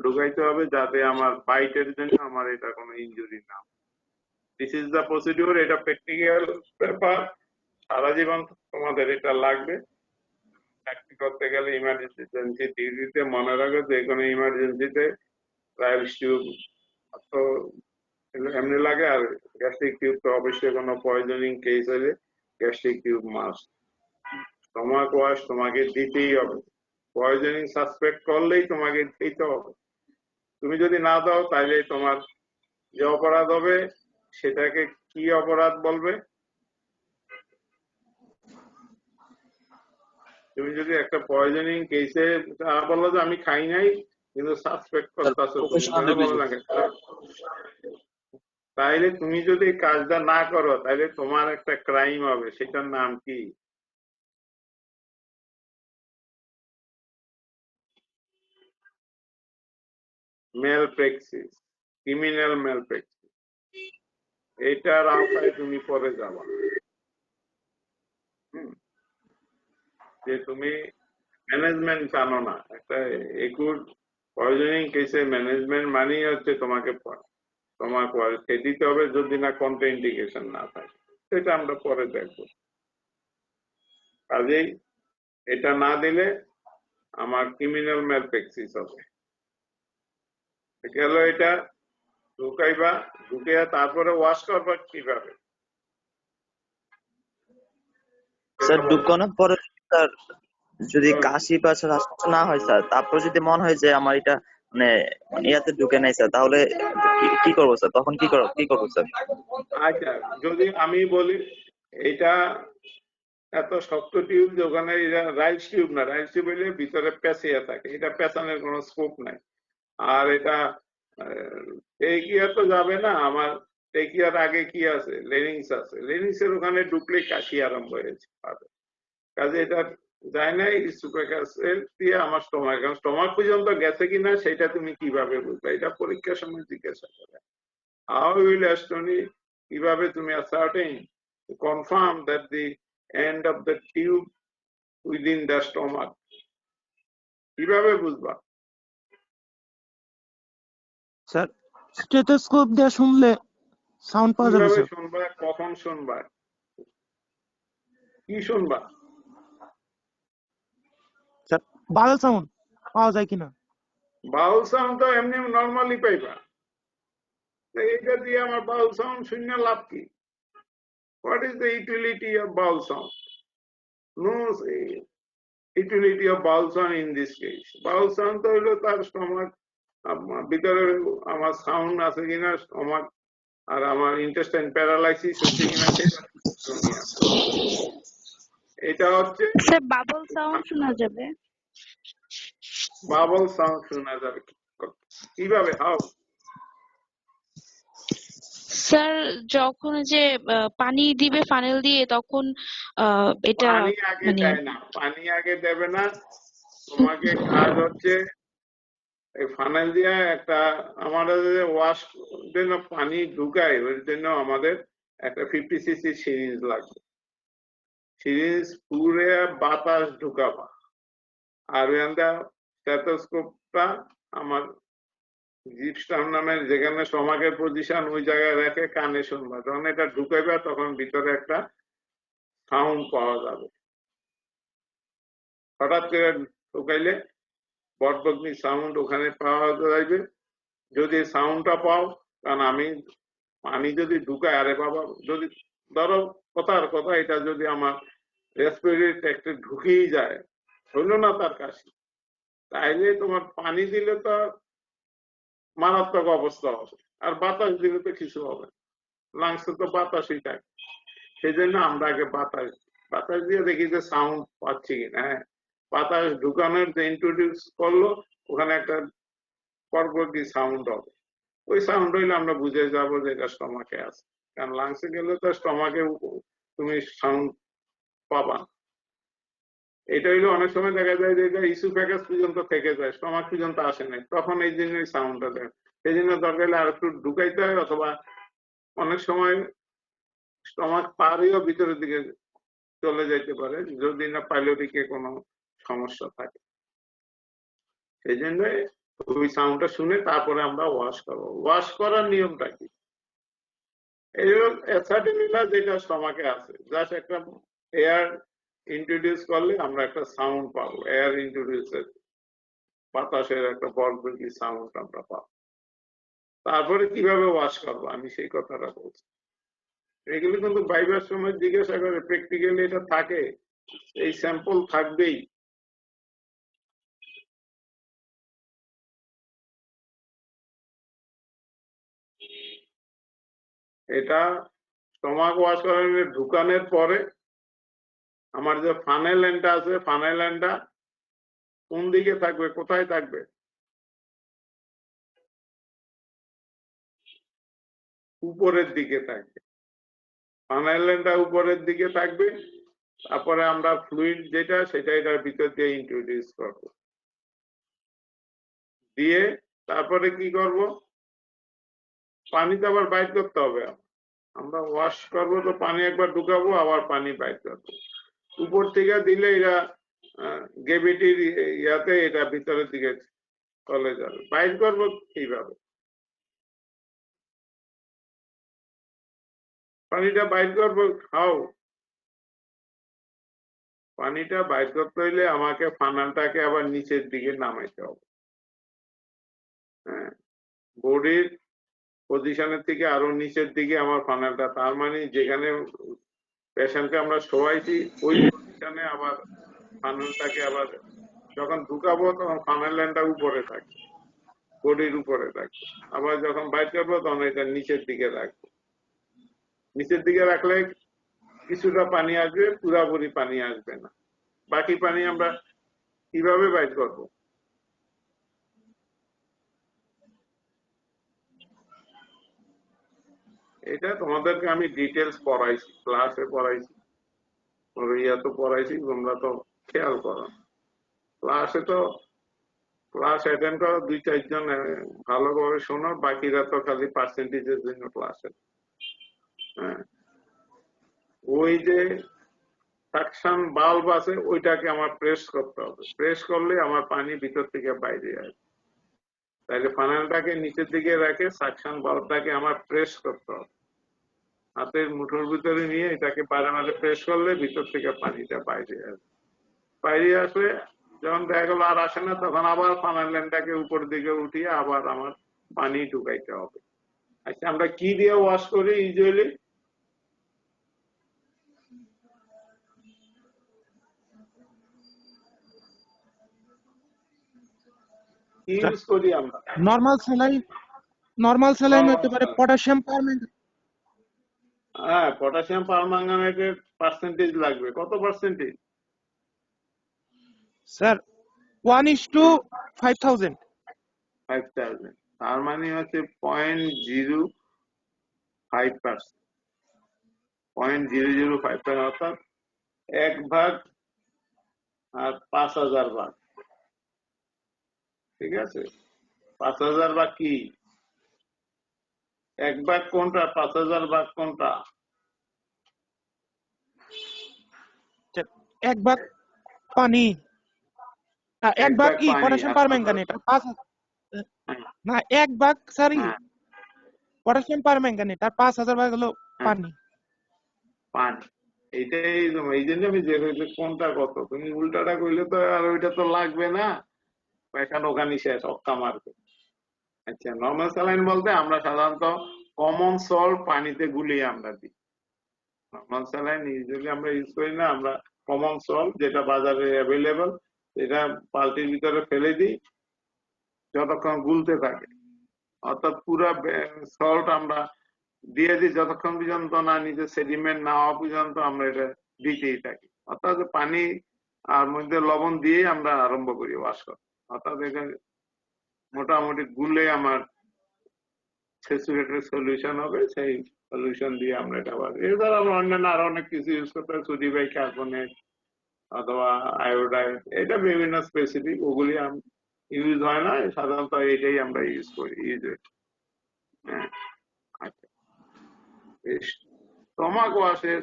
ঢুকাইতে হবে, যাতে আমার বাইটের জন্য আমার এটা কোনো ইনজুরি না। This is the procedure. এটা প্র্যাকটিক্যাল ব্যাপার, সারা জীবন তোমাদের এটা লাগবে। চাকরি করতে গেলে ইমার্জেন্সি ডিউটিতে মনে রাখো, যে কোনো ইমার্জেন্সিতে রাইলস টিউব তো এমনি লাগে, আর গ্যাস্ট্রিক টিউব তো অবশ্যই কোনো পয়জনিং কেস হলে gastric tube must. Stomach wash তোমাকে দিতেই হবে। পয়জনিং সাসপেক্ট করলেই তোমাকে দিতে হবে। তুমি যদি না দাও তাহলে তোমার যে অপরাধ হবে সেটাকে কি অপরাধ বলবে? তুমি যদি একটা পয়জনিং কেসে বলো যে আমি খাই নাই কিন্তু সাসপেক্ট করতেছো, তাইলে তুমি যদি কাজটা না করো তাহলে তোমার একটা ক্রাইম হবে। সেটার নাম কি? Malpractice, criminal malpractice. এটার আওতায় তুমি পরে যাবা। যে তুমি ম্যানেজমেন্ট জানো না। একটা একুট পয়জনিং কেসে ম্যানেজমেন্ট মানেই হচ্ছে তোমাকে পরে দিতে হবে, যদি না কন্ট্রা ইন্ডিকেশন না থাকে। সেটা আমরা পরে দেখবো। কাজেই এটা না দিলে আমার ক্রিমিনাল ম্যালপ্র্যাকটিস হবে। গেল এটা ঢুকাইবা, ঢুকিয়া তারপরে ওয়াশ করবা কিভাবে? স্যার ঢুকানোর পরে স্যার যদি কাশি বা শ্বাসকষ্ট না হয় স্যার, তারপর যদি মনে হয় যে আমার এটা মানে ইয়াতে ঢুকে নাই স্যার, তাহলে কি করবো স্যার? তখন কি করবো স্যার? আচ্ছা, যদি আমি বলি এটা এত শক্ত টিউব যে ওখানে রাইলস টিউব না, রাইলস টিউব হইলে ভিতরে পেঁচিয়ে থাকে, এটা পেঁচানোর কোনো স্কোপ নাই। আর এটা এগিয়ে তো যাবে না, আমার টেকিয়ার আগে কি আছে, লেরিংস আছে, লেরিংসের ওখানে ঢুকলে কাশি আরম্ভ হয়েছে। কাজে এটা যায় না ইসোফেগাসের দিয়ে আমার স্টমাক পর্যন্ত গেছে কিনা সেটা তুমি কিভাবে বুঝবে? এটা পরীক্ষার সময় জিজ্ঞাসা করে। How will astronomy, কিভাবে তুমি ascertain to confirm that the end of the tube within the stomach, কিভাবে বুঝবা? স্যার স্টেথোস্কোপ দিয়ে শুনলে সাউন্ড পাওয়া যাবে কিভাবে স্যার। শুনবা, কখন শুনবা, কি শুনবা? স্যার বাউল সাউন্ড পাওয়া যায় কিনা? বাউল সাউন্ড তো এমনি নর্মালি পাইবা, তো এটা দিয়ে আমার বাউল সাউন্ড শূন্য লাভ কি? What is the utility of bowel sound? No utility of bowel sound in this case. Bowel sound তো হইলো তার স্টমাক ভিতরে আমার সাউন্ড আছে কিনা, স্টমাক আর আমার ইন্টেস্টাইন প্যারালাইসিস হচ্ছে কিনা সেটা শুনিয়া। এটা হচ্ছে স্যার বাবল সাউন্ড শোনা যাবে? বাবল সাউন্ড শোনা যাবে কিভাবে? হাউ? স্যার যখন যে পানি দিবে ফানেল দিয়ে তখন এটা পানি আগে মানে দেয় না, পানি আগে দেবে না, তোমাকে কাজ হচ্ছে এই ফানেল দিয়ে একটা আমাদের ওয়াশ জন্য পানি ঢুকায়, ওই জন্য আমাদের একটা 50 সিসি সিরিঞ্জ লাগবে। সিরিঞ্জ পুরে বাতাস ঢুকাবা, আর স্টেথোস্কোপটা আমার জিপস্টাম নামের যেখানে স্টমাকের পজিশন ওই জায়গায় রেখে কানে শুনবা। যখন এটা ঢুকাইবা তখন ভিতরে একটা সাউন্ড পাওয়া যাবে। হঠাৎ করে ঢুকাইলে বটবগ্নি সাউন্ড ওখানে পাওয়া যাবে। যদি সাউন্ডটা পাও, কারণ আমি যদি ঢুকাই, আরে বাবা, যদি ধরো কথার কথা এটা যদি আমার রেসপিরেটরি ট্র্যাক্টে ঢুকেই যায়, হইল না তার কাশি, তাইলে তোমার পানি দিলে তো মারাত্মক অবস্থা হবে, আর বাতাস দিলে তো কিছু হবে। লাংসে তো বাতাসই থাকে, সেই জন্য আমরা আগে বাতাস দিয়ে দেখি যে সাউন্ড পাচ্ছি কিনা। হ্যাঁ, বাতাস ঢুকানোর যে ইন্ট্রোডিউস করলো ওখানে একটা পরবর্তী সাউন্ড হবে, ওই সাউন্ড হইলে আমরা বুঝে যাবো যে এটা স্টমাকে আছে। কারণ লাংসে গেলে তো স্টমাকে তুমি সাউন্ড পাবা। এটা হইলে অনেক সময় দেখা যায় যে এটা ইসোফেগাস পর্যন্ত থেকে যায়, স্টমাক পর্যন্ত আসে নাই, তখন এই জন্য সাউন্ডটা দেয়। সেই জন্য দরকার হলে আর একটু ঢুকাইতে হয়, অথবা অনেক সময় স্টমাক পারেও ভিতরের দিকে চলে যাইতে পারে যদি না পাইলোটিকে কোনো সমস্যা থাকে। সেই জন্য ওই সাউন্ডটা শুনে তারপরে আমরা ওয়াশ করবো। ওয়াশ করার নিয়মটা কি? এই অ্যাসার্টিনিলা যেটা স্টমাকে আছে, জাস্ট একটা এয়ার ইন্ট্রোডিউস করলে আমরা একটা সাউন্ড পাবো। এয়ার ইন্ট্রোডিউসের বাতাসের একটা বলবুকি সাউন্ড আমরা পাবো। তারপরে কিভাবে ওয়াশ করবো আমি সেই কথাটা বলছি। এগুলো কিন্তু ভাইবার সময় জিজ্ঞাসা করে, প্র্যাকটিক্যালি এটা থাকে, এই স্যাম্পল থাকবেই। এটা স্টমাক ওয়াশ করার ঢুকানোর পরে আমার যে ফানেল এন্ডটা আছে, ফানেল এন্ডটা কোন দিকে থাকবে, কোথায় থাকবে? উপরের দিকে থাকবে। ফানেল এন্ডটা উপরের দিকে থাকবে। তারপরে আমরা ফ্লুইড যেটা সেটা এটার ভিতর দিয়ে ইন্ট্রোডিউস করব, দিয়ে তারপরে কি করব, পানিতে আবার বাইর করতে হবে। আমরা ওয়াশ করবো তো পানি একবার ঢুকাবো, আবার পানি বাইর করবো। উপর থেকে দিলে এরা গ্রেভিটির ইয়াতে এটা ভিতরের দিকে চলে যাবে। বাইর করবো কিভাবে? পানিটা বাইর করবো খাও। পানিটা বাইর করতে হইলে আমাকে ফানেলটাকে আবার নিচের দিকে নামাইতে হবে। হ্যাঁ, বডির পজিশনের থেকে আরো নিচের দিকে আমার ফানেলটা, তার মানে যেখানে পেশেন্টকে আমরা শোয়াইছি ওই পজিশনে আবার ফানেলটাকে আবার যখন ঢুকাবো তখন ফানেল লাইনটা উপরে থাকবে, বডির উপরে থাকবে। আবার যখন বাইর করবো তখন এটা নিচের দিকে রাখবো। নিচের দিকে রাখলে কিছুটা পানি আসবে, পুরাপুরি পানি আসবে না। বাকি পানি আমরা কিভাবে বাইর করবো? এটা তোমাদেরকে আমি ডিটেলস পড়াইছি, ক্লাসে পড়াইছি, তো পড়াইছি, তোমরা তো খেয়াল করো। ক্লাসে তো ক্লাস অ্যাটেন্ড করো 2-4 জন ভালোভাবে শোনো, বাকিরা তো খালি পার্সেন্টেজের জন্য ক্লাসে। হ্যাঁ, ওই যে সাকশন বাল্ব আছে ওইটাকে আমার প্রেস করতে হবে, প্রেস করলে আমার পানি ভিতর থেকে বাইরে আসবে। তাহলে ফানেলটাকে নিচের দিকে রেখে সাকশন বাল্বটাকে আমার প্রেস করতে হবে, হাতের মুঠোর ভিতরে নিয়ে এটাকে বারে প্রেস করলে ভিতর থেকে পানিটা বাইরে আসবে। বাইরে আসলে যখন দেখা গেলো আর আসে না, তখন আবার ফানেল ল্যান্ডটাকে উপর দিকে উঠিয়ে আবার আমার পানি ঢুকাইতে হবে। আচ্ছা, আমরা কি দিয়ে ওয়াশ করি ইউজুয়ালি? কি ইউজ করি আমরা? নরমাল স্যালাইন হতে পারে, পটাশিয়াম পারম্যাঙ্গানেট। হ্যাঁ, পটাশিয়াম পারম্যাঙ্গানেটের পার্সেন্টেজ লাগবে, কত পার্সেন্টেজ? স্যার 1:5000। 5000, তার মানে হচ্ছে 0.05%, 0.005%, অর্থাৎ 1 ভাগ আর 5000 ভাগ। ঠিক আছে, 5000 ভাগ কি? 1 ভাগ কোনটা, 5000 ভাগ কোনটা? 1 ভাগ পানি, 1 ভাগ কি পটাশিয়াম পারম্যাঙ্গানেট, আর 5000 না 1 ভাগ সরি পটাশিয়াম পারম্যাঙ্গানেট, আর 5000 ভাগ হলো পানি। পানি, এইটাই এই জন্য আমি যে কোনটা কত, তুমি উল্টাটা কইলে তো আর ওইটা তো লাগবে না, এখানে ওখানে শেষ, অক্কা মারবে। আচ্ছা, নর্মাল স্যালাইন বলতে আমরা সাধারণত কমন সল্ট পানিতে গুলিয়ে আমরা দিই। নর্মাল স্যালাইন ইউজুয়ালি আমরা ইউজ করি না, আমরা কমন সল্ট যেটা বাজারে অ্যাভেলেবল এটা বালতির ভিতরে ফেলে দিই, যতক্ষণ গুলতে থাকে, অর্থাৎ পুরো সল্ট আমরা দিয়ে দিই যতক্ষণ পর্যন্ত না নিজে সেডিমেন্ট না হওয়া পর্যন্ত আমরা এটা দিতেই থাকি। অর্থাৎ পানি আর মধ্যে লবণ দিয়ে আমরা আরম্ভ করি ওয়াশ করা, অর্থাৎ এটা মোটামুটি গুলে আমার স্যাচুরেটেড সলিউশন হবে, সেই সলিউশন দিয়ে আমরা এটা আবার এছাড়া আমরা অন্যান্য আরো অনেক কিছু ইউজ করতে পারি, সোডিয়াম অথবা আয়োডাইড, এটা বিভিন্ন স্পেসিফিক, ওগুলি ইউজ হয় না, সাধারণত এটাই আমরা ইউজ করি হ্যাঁ। আচ্ছা, স্টমাক ওয়াশের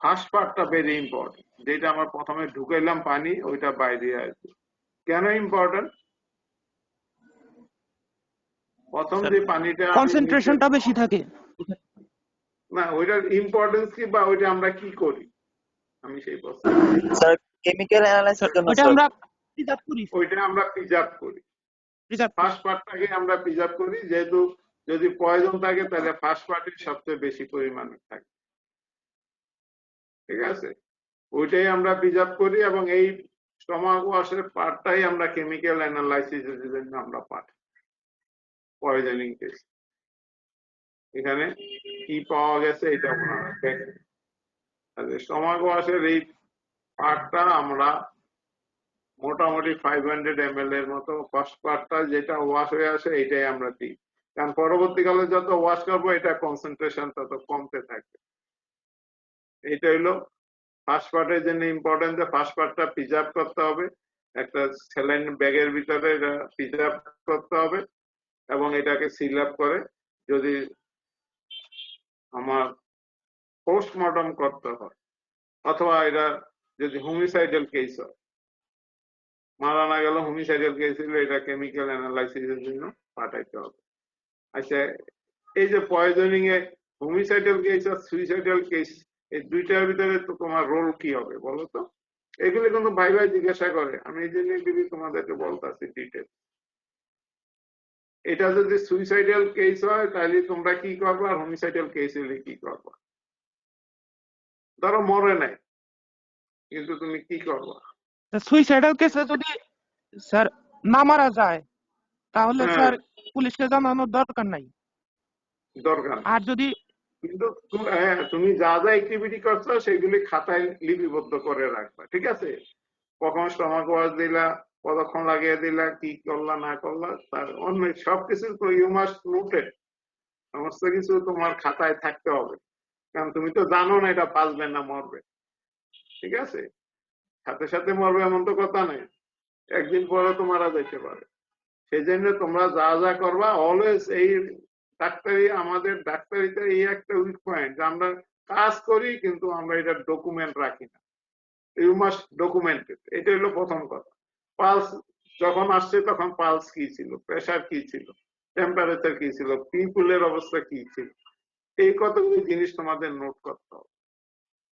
ফার্স্ট পার্টটা ভেরি ইম্পর্টেন্ট, যেটা আমরা প্রথমে ঢুকাইলাম পানি, ওইটা বাইরে আসবে। কেন ইম্পর্টেন্ট? প্রথম যে পানিটা কনসেন্ট্রেশনটা বেশি থাকে না, ওইটার ইম্পর্টেন্স কি বা ওইটা আমরা কি করি, আমি সেই প্রশ্ন। স্যার কেমিক্যাল অ্যানালাইসিসের জন্য ওটা স্যার আমরা প্রিজার্ভ করি, ওইটা আমরা প্রিজার্ভ করি, ফার্স্ট পার্টটাকে আমরা প্রিজার্ভ করি, যেহেতু যদি প্রয়োজন থাকে তাহলে ফার্স্ট পার্টে সবচেয়ে বেশি পরিমাণে থাকে। ঠিক আছে, ওইটাই আমরা প্রিজার্ভ করি, এবং এই স্টমাক ওয়াশের পার্টটাই আমরা কেমিক্যাল অ্যানালাইসিসের জন্য আমরা পাঠাই পয়জনিং টেস্ট। এখানে কি পাওয়া গেছে এটা আপনারা দেখেন। স্টমাক ওয়াশের এই পার্টটা আমরা মোটামুটি 500 ml এর মতো ফার্স্ট পার্টটা যেটা ওয়াশ হয়ে আসে এটাই আমরা দিই, কারণ পরবর্তীকালে যত ওয়াশ করবো এটা কনসেন্ট্রেশন তত কমতে থাকবে। এটা হইলো ফার্স্ট পার্টের জন্য ইম্পর্টেন্ট, যে ফার্স্ট পার্টটা প্রিজার্ভ করতে হবে, একটা স্যালাইন ব্যাগের ভিতরে এটা প্রিজার্ভ করতে হবে, এবং এটাকে সিল আপ করে যদি আমার পোস্টমর্টম করতে হয়, অথবা এটা যদি হোমিসাইডাল কেস হয়, মারা না গেল হোমিসাইডাল কেস হলে এটা কেমিক্যাল অ্যানালাইসিসের জন্য পাঠাইতে হবে। আচ্ছা, এই যে পয়জনিং এ হোমিসাইডাল কেস আর সুইসাইডাল কেস, এই দুইটার ভিতরে তো তোমার রোল কি হবে বলো তো? এগুলো কিন্তু ভাই ভাই জিজ্ঞাসা করে, আমি এই জন্য তোমাদেরকে বলতেছি ডিটেল। এটা যদি সুইসাইডাল কেস হয় তাহলে তোমরা কি করবা, আর হোমিসাইডাল কেস হলে কি করবা? ধরো মরে নাই, কিন্তু তুমি কি করবা? সুইসাইডাল কেসে যদি স্যার না মারা যায় তাহলে হ্যাঁ। স্যার পুলিশকে জানানোর দরকার নাই, দরকার নেই। আর যদি কিন্তু তুমি যা যা অ্যাক্টিভিটি করছো সেগুলি খাতায় লিপিবদ্ধ করে রাখবা, ঠিক আছে? কখন স্টমাক ওয়াশ দিলা, কতক্ষণ লাগিয়ে দিলা, কি করলা না করলা, তার অন্য সবকিছু তো ইউ মাস্ট নোটেড। সমস্ত কিছু তোমার খাতায় থাকতে হবে, কারণ তুমি তো জানো না এটা বাঁচবে না মরবে। ঠিক আছে, সাথে সাথে মরবে এমন তো কথা নেই, একদিন পরে তো মারা যেতে পারে। সেই জন্য তোমরা যা যা করবা অলওয়েজ এই ডাক্তারি, আমাদের ডাক্তারিতে এই একটা উইক পয়েন্ট, আমরা কাজ করি কিন্তু আমরা এটা ডকুমেন্ট রাখি না। ইউ মাস্ট ডকুমেন্ট ইট, এটা হলো প্রথম কথা। পালস যখন আসছে তখন পালস কি ছিল, প্রেশার কি ছিল, টেম্পারেচার কি ছিল, পিপুলের অবস্থা কি ছিল, এই কতগুলি জিনিস তোমাদের নোট করতে হবে।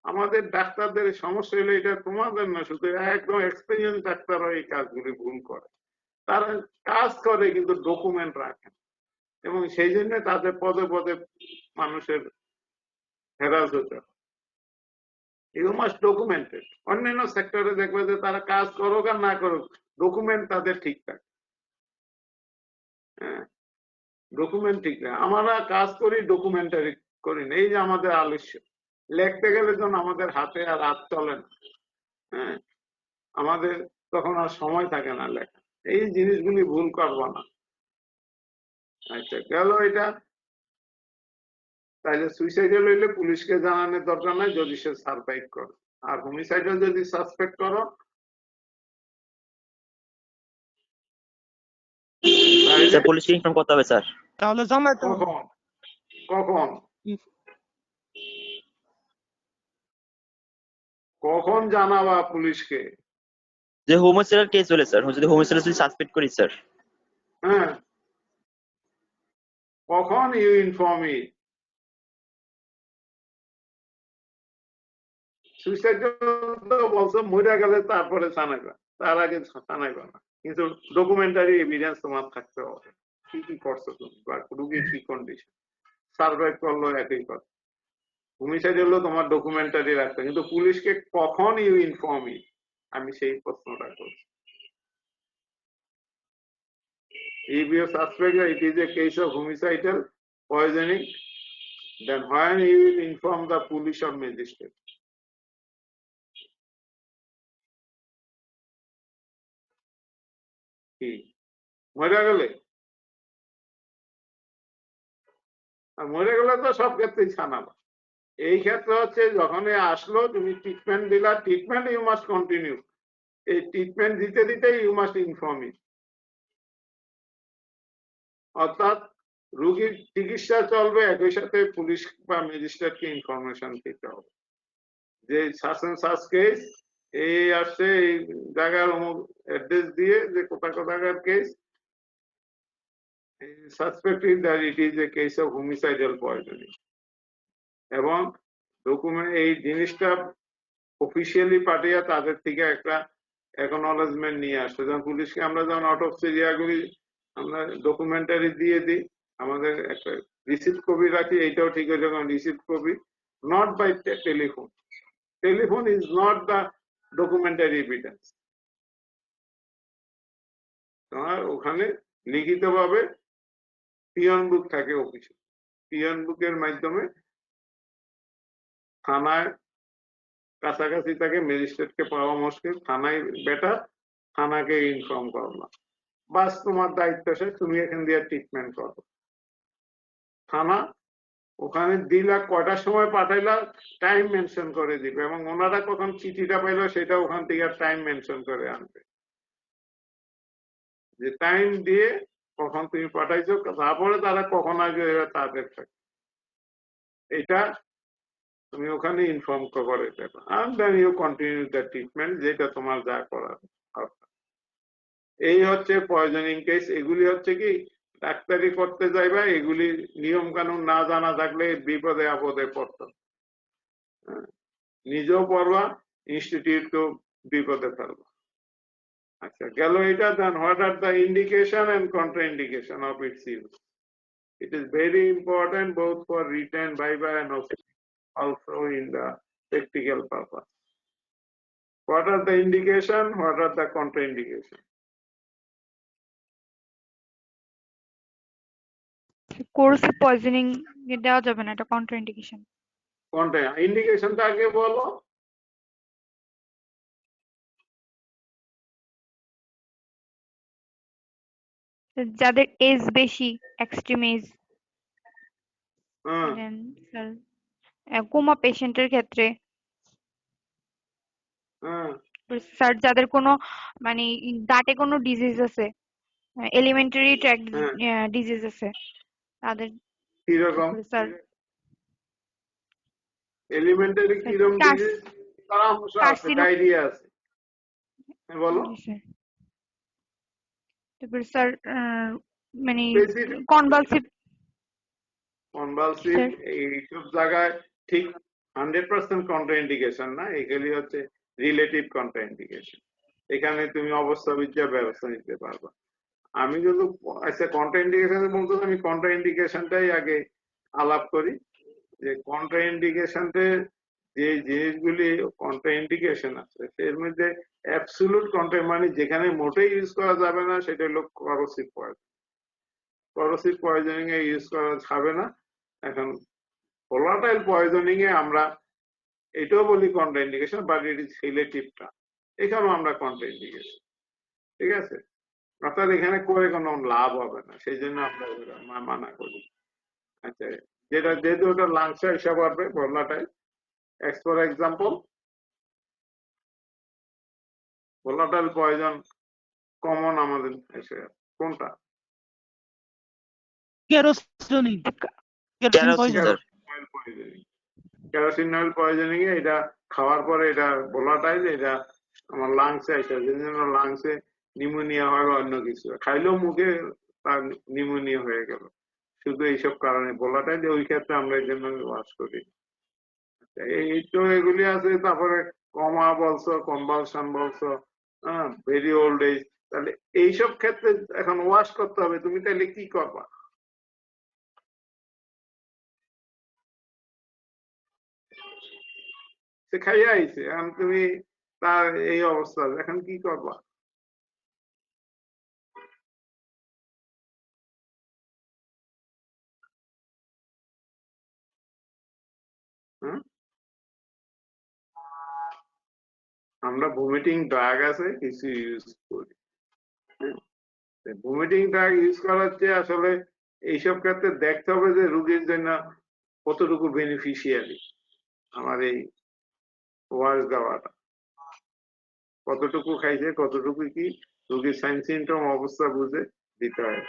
আমাদের ডাক্তারদের সমস্যা হলো এটা তোমাদের না, শুধু একদম এক্সপেরিয়েন্স ডাক্তাররা এই কাজগুলি ভুল করে। তারা কাজ করে কিন্তু ডকুমেন্ট রাখেন, এবং সেই জন্য তাদের পদে পদে মানুষের হেরাস হতে হয়। You must documented. অন্যান্য সেক্টরে দেখবে যে তারা কাজ করুক আর না করুক, ডকুমেন্ট তাদের ঠিক থাকে। হ্যাঁ, ডকুমেন্ট ঠিক থাকে। আমরা কাজ করি, ডকুমেন্টারি করি না। এই যে আমাদের আলস্য, লিখতে গেলে যখন আমাদের হাতে আর হাত চলে না, হ্যাঁ, আমাদের তখন আর সময় থাকে না লেখা। এই জিনিসগুলি ভুল করবো না। আচ্ছা, গেল এটা। তাইলে সুইসাইডাল হইলে পুলিশকে জানানোর দরকার নাই যদি সে সারভাইভ করে, আর হোমিসাইডাল যদি সাসপেক্ট করো তাহলে স্যার পুলিশকে ইনফর্ম করতে হবে স্যার। তাহলে জানাইতে হবে। কখন কখন কখন জানাবা পুলিশকে? যে হোমিসাইডাল কেস হলে স্যার, যদি হোমিসাইডাল যদি সাসপেক্ট করি স্যার। হ্যাঁ, কখন ইউ ইনফর্ম মি? সুইসাইড বলছো মরে গেলে তারপরে জানাইবা, তার আগে জানাইবা না। কিন্তু ডকুমেন্টারি এভিডেন্স তোমার থাকতে হবে, কি কি করছো তুমি বা রুগীর কি কন্ডিশন, সার্ভাইভ করলো একই কথা। হোমিসাইড হলো তোমার ডকুমেন্টারি রাখতে, কিন্তু পুলিশকে কখন ইউ ইনফর্ম মি, আমি সেই প্রশ্নটা করছি। If you suspect that it is a case of homicidal poisoning, then when you will inform the police or magistrate? কি মরে গেলে? আর মরে গেলে তো সব ক্ষেত্রেই জানাবা। এই ক্ষেত্রে হচ্ছে যখন আসলো তুমি ট্রিটমেন্ট দিলা, ট্রিটমেন্ট ইউ মাস্ট কন্টিনিউ। এই ট্রিটমেন্ট দিতে দিতে ইউ মাস্ট ইনফর্ম ইট। অর্থাৎ রোগীর চিকিৎসা চলবে, একই সাথে পুলিশ বা ম্যাজিস্ট্রেটকে ইনফরমেশন দিতে হবে যে সাস কেস এই আসছে, এই জায়গার অমুক অ্যাড্রেস দিয়ে যে কোথাকার case, suspected that it is a case of homicidal poisoning. এবং ডকুমেন্ট এই জিনিসটা অফিসিয়ালি পাঠিয়ে তাদের থেকে একটা অ্যাকনলেজমেন্ট নিয়ে আসছে। যেমন পুলিশকে আমরা যখন অটোপসি ইয়াগুলি আমরা ডকুমেন্টারি দিয়ে দিই, আমাদের একটা রিসিপ্ট কপি রাখি, এইটাও ঠিক আছে, যখন receipt copy not by telephone. Telephone is not the documentary evidence. তোমার ওখানে লিখিতভাবে পিয়ন বুক থাকে অফিসে, পিয়ন বুকের মাধ্যমে থানায় কাছাকাছি থাকে, ম্যাজিস্ট্রেটকে পাওয়া মুশকিল, থানায় বেটার, থানাকে ইনফর্ম করলাম, বাস তোমার দায়িত্ব শেষ, তুমি এখান দিয়ে ট্রিটমেন্ট করো। থানা ওখানে দিলা, কয়টার সময় পাঠাইলা টাইম মেনশন করে দিবে, এবং ওনারা কখন চিঠিটা পাইলো সেটা ওখান থেকে টাইম মেনশন করে আনবে, যে টাইম দিয়ে কখন তুমি পাঠাইছো, তারপরে তারা কখন আসবে তাদের থাকে, এটা তুমি ওখানে ইনফর্ম করে দেবে। and then you continue the treatment, যেটা তোমার যা করার। এই হচ্ছে পয়জনিং কেস। এগুলি হচ্ছে কি ডাক্তারি করতে যাইবা, এগুলি নিয়ম কানুন না জানা থাকলে বিপদে আপদে পড়তো, নিজেও পড়বা, ইনস্টিটিউটকেও বিপদে ফেলবা। আচ্ছা, গেল এটা। Then what are the indication and contraindication of its use? It is very important both for written viva and also in the practical purpose. What are the indication? What are the contraindication? Corrosive poisoning দেওয়া যাবে না, এটা contraindication. কোনটা ইন্ডিকেশনটা আগে বলো। যাদের age বেশি, extreme age, হ্যাঁ দেন স্যার কোমা পেশেন্টের ক্ষেত্রে হ্যাঁ স্যার যাদের কোনো মানে দাঁতে কোনো ডিজিজ আছে, এলিমেন্টারি ট্র্যাক্ট হ্যাঁ ডিজিজ আছে তাদের, কিরকম তারপরে স্যার এলিমেন্টারি স্যার কিরকম কাশ ডিজিজ? সমস্যা আছে, কার্সিনো ডায়রিয়া আছে। হ্যাঁ, বলো। জি স্যার। তারপরে স্যার মানে স্পেসিফিক কনভালসিভ কনভালসিভ স্যার এইসব জায়গায় ঠিক 100% কন্ট্রাইন্ডিকেশন না, এগুলি হচ্ছে রিলেটিভ কন্ট্রাইন্ডিকেশন। এখানে তুমি অবস্থা বিদ্যা ব্যবস্থা নিতে পারবা। আমি কিন্তু আচ্ছা কন্ট্রাইন্ডিকেশন বলতে আমি কন্ট্রাইন্ডিকেশনটাই আগে আলাপ করি, যে কন্ট্রাইন্ডিকেশনতে যে জিনিসগুলি কন্ট্রাইন্ডিকেশন আছে এর মধ্যে অ্যাবসলিউট কন্ট্রা মানে যেখানে মোটেই ইউজ করা যাবে না সেটা হলো করোসিভ পয়জন। করোসিভ পয়জনিং এ ইউজ করা যাবে না। এখন ভোলাটাইল পয়জনিং এ আমরা এটাও বলি কন্ট্রাইন্ডিকেশন, বাট ইট ইজ রিলেটিভটা, এখানেও আমরা কন্ট্রাইন্ডিকেশন, ঠিক আছে। অর্থাৎ এখানে করে কোনো লাভ হবে না, সেই জন্য আমরা মানা করি। আচ্ছা, যেটা যেহেতু ওটা লাংসে এসে পারবে ভোলাটাইল, এক্স for example volatile poison common আমাদের এসে কোনটা? Kerosene kerosene poison. Sir. Oil poisoning, kerosene oil poisoning এ এটা খাওয়ার পরে এটা ভোলাটাইল, এটা আমার লাংসে আসে, যে জন্য লাংসে নিউমোনিয়া হয় বা অন্য কিছু খাইলেও মুখে তার নিউমোনিয়া হয়ে গেল, শুধু এইসব কারণে ভোলাটাইল, ওই ক্ষেত্রে আমরা এই জন্য ওয়াশ করি। এই তো এগুলি আছে। তারপরে কমা বলছো, কনভালশন বলছো, হ্যাঁ, ভেরি ওল্ড এজ, তাহলে এইসব ক্ষেত্রে এখন ওয়াশ করতে হবে, তুমি তাহলে কি করবা? সে খাইয়া আইছে, এখন তুমি তার এই অবস্থা, এখন কি করবা? হ্যাঁ, আমরা ভমিটিং ড্রাগ আছে কিছু ইউজ করি। ভমিটিং ড্রাগ ইউজ করার চেয়ে আসলে এইসব ক্ষেত্রে দেখতে হবে যে রোগীর জন্য কতটুকু বেনিফিশিয়ারি আমার এই ওয়াশ দেওয়াটা, কতটুকু খাইছে, কতটুকু কি রোগীর সাইন সিমটম অবস্থা বুঝে দিতে হয়।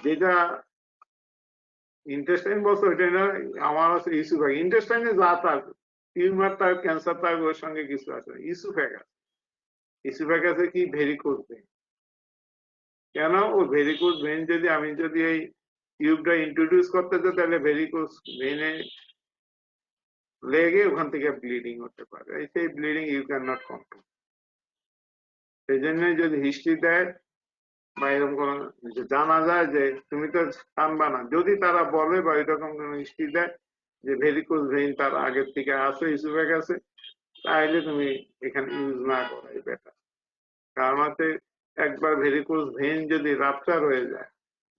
যেটা ইন্টেস্টাইন বলছে ওইটা না, আমার আছে ইসুফ্যাগ, ইন্টেস্টাইনে যা তার টিউমার তার ক্যান্সার তার ওর সঙ্গে কিছু আছে, ইসুফ্যাগ আছে। ইসুফ্যাগ আছে কি ভেরিকোজ ভেন, কেন ও ভেরিকোজ ভেন যদি আমি যদি এই টিউবটা ইন্ট্রোডিউস করতে চাই তাহলে ভেরিকোজ ভেনে লেগে ওখান থেকে ব্লিডিং হতে পারে, সেই bleeding you can not control. সেই জন্য যদি হিস্ট্রি দেয় বা এরকম কোন জানা যায় যে তুমি তো টানবা না, যদি তারা বলে বা এরকম কোন হিস্ট্রি দেয় যে ভেরিকোজ ভেইন তার আগের থেকে আছে, ইসুফ্যাগ আছে, তাহলে তুমি এখানে ইউজ না করাই বেটার। কারণ হচ্ছে একবার ভেরিকোজ ভেইন যদি রাপচার হয়ে যায়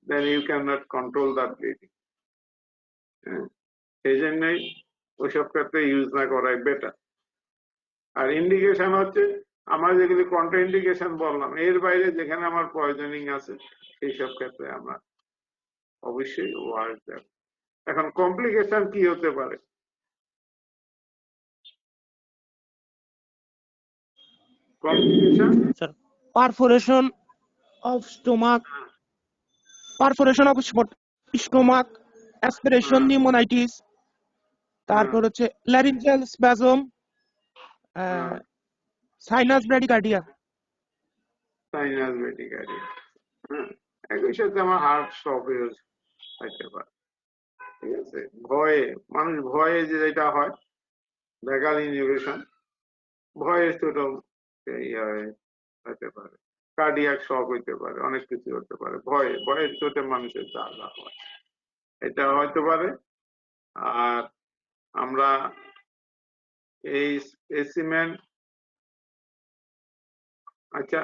then you can not control the bleeding. সেই জন্যই ওইসব ক্ষেত্রে ইউজ না করাই বেটার। আর ইন্ডিকেশন হচ্ছে আমরা যেগুলি কন্ট্রা ইন্ডিকেশন বললাম, এর বাইরে যেখানে আমার পয়জনিং আছে সেই সব ক্ষেত্রে আমরা অবশ্যই ওয়াশ দেব। এখন কমপ্লিকেশন কি হতে পারে? Complication sir perforation of stomach, perforation of stomach, aspiration pneumonitis, তারপর হচ্ছে laryngeal spasm, sinus bradycardia. Sinus bradycardia, একই সাথে আমার হার্ট স্টপেজ থাকতে পারে, ঠিক আছে। ভয়ে মানুষ ভয়ে যে যেটা হয় ভ্যাগাল ইনহিবিশন, ভয়ে ছোট হতে পারে, কার্ডিয়াক শক হইতে পারে, অনেক কিছু হতে পারে, ভয়ের চোটে মানুষের যা যা হয় এটা হতে পারে। আর আমরা এই স্পেসিমেন, আচ্ছা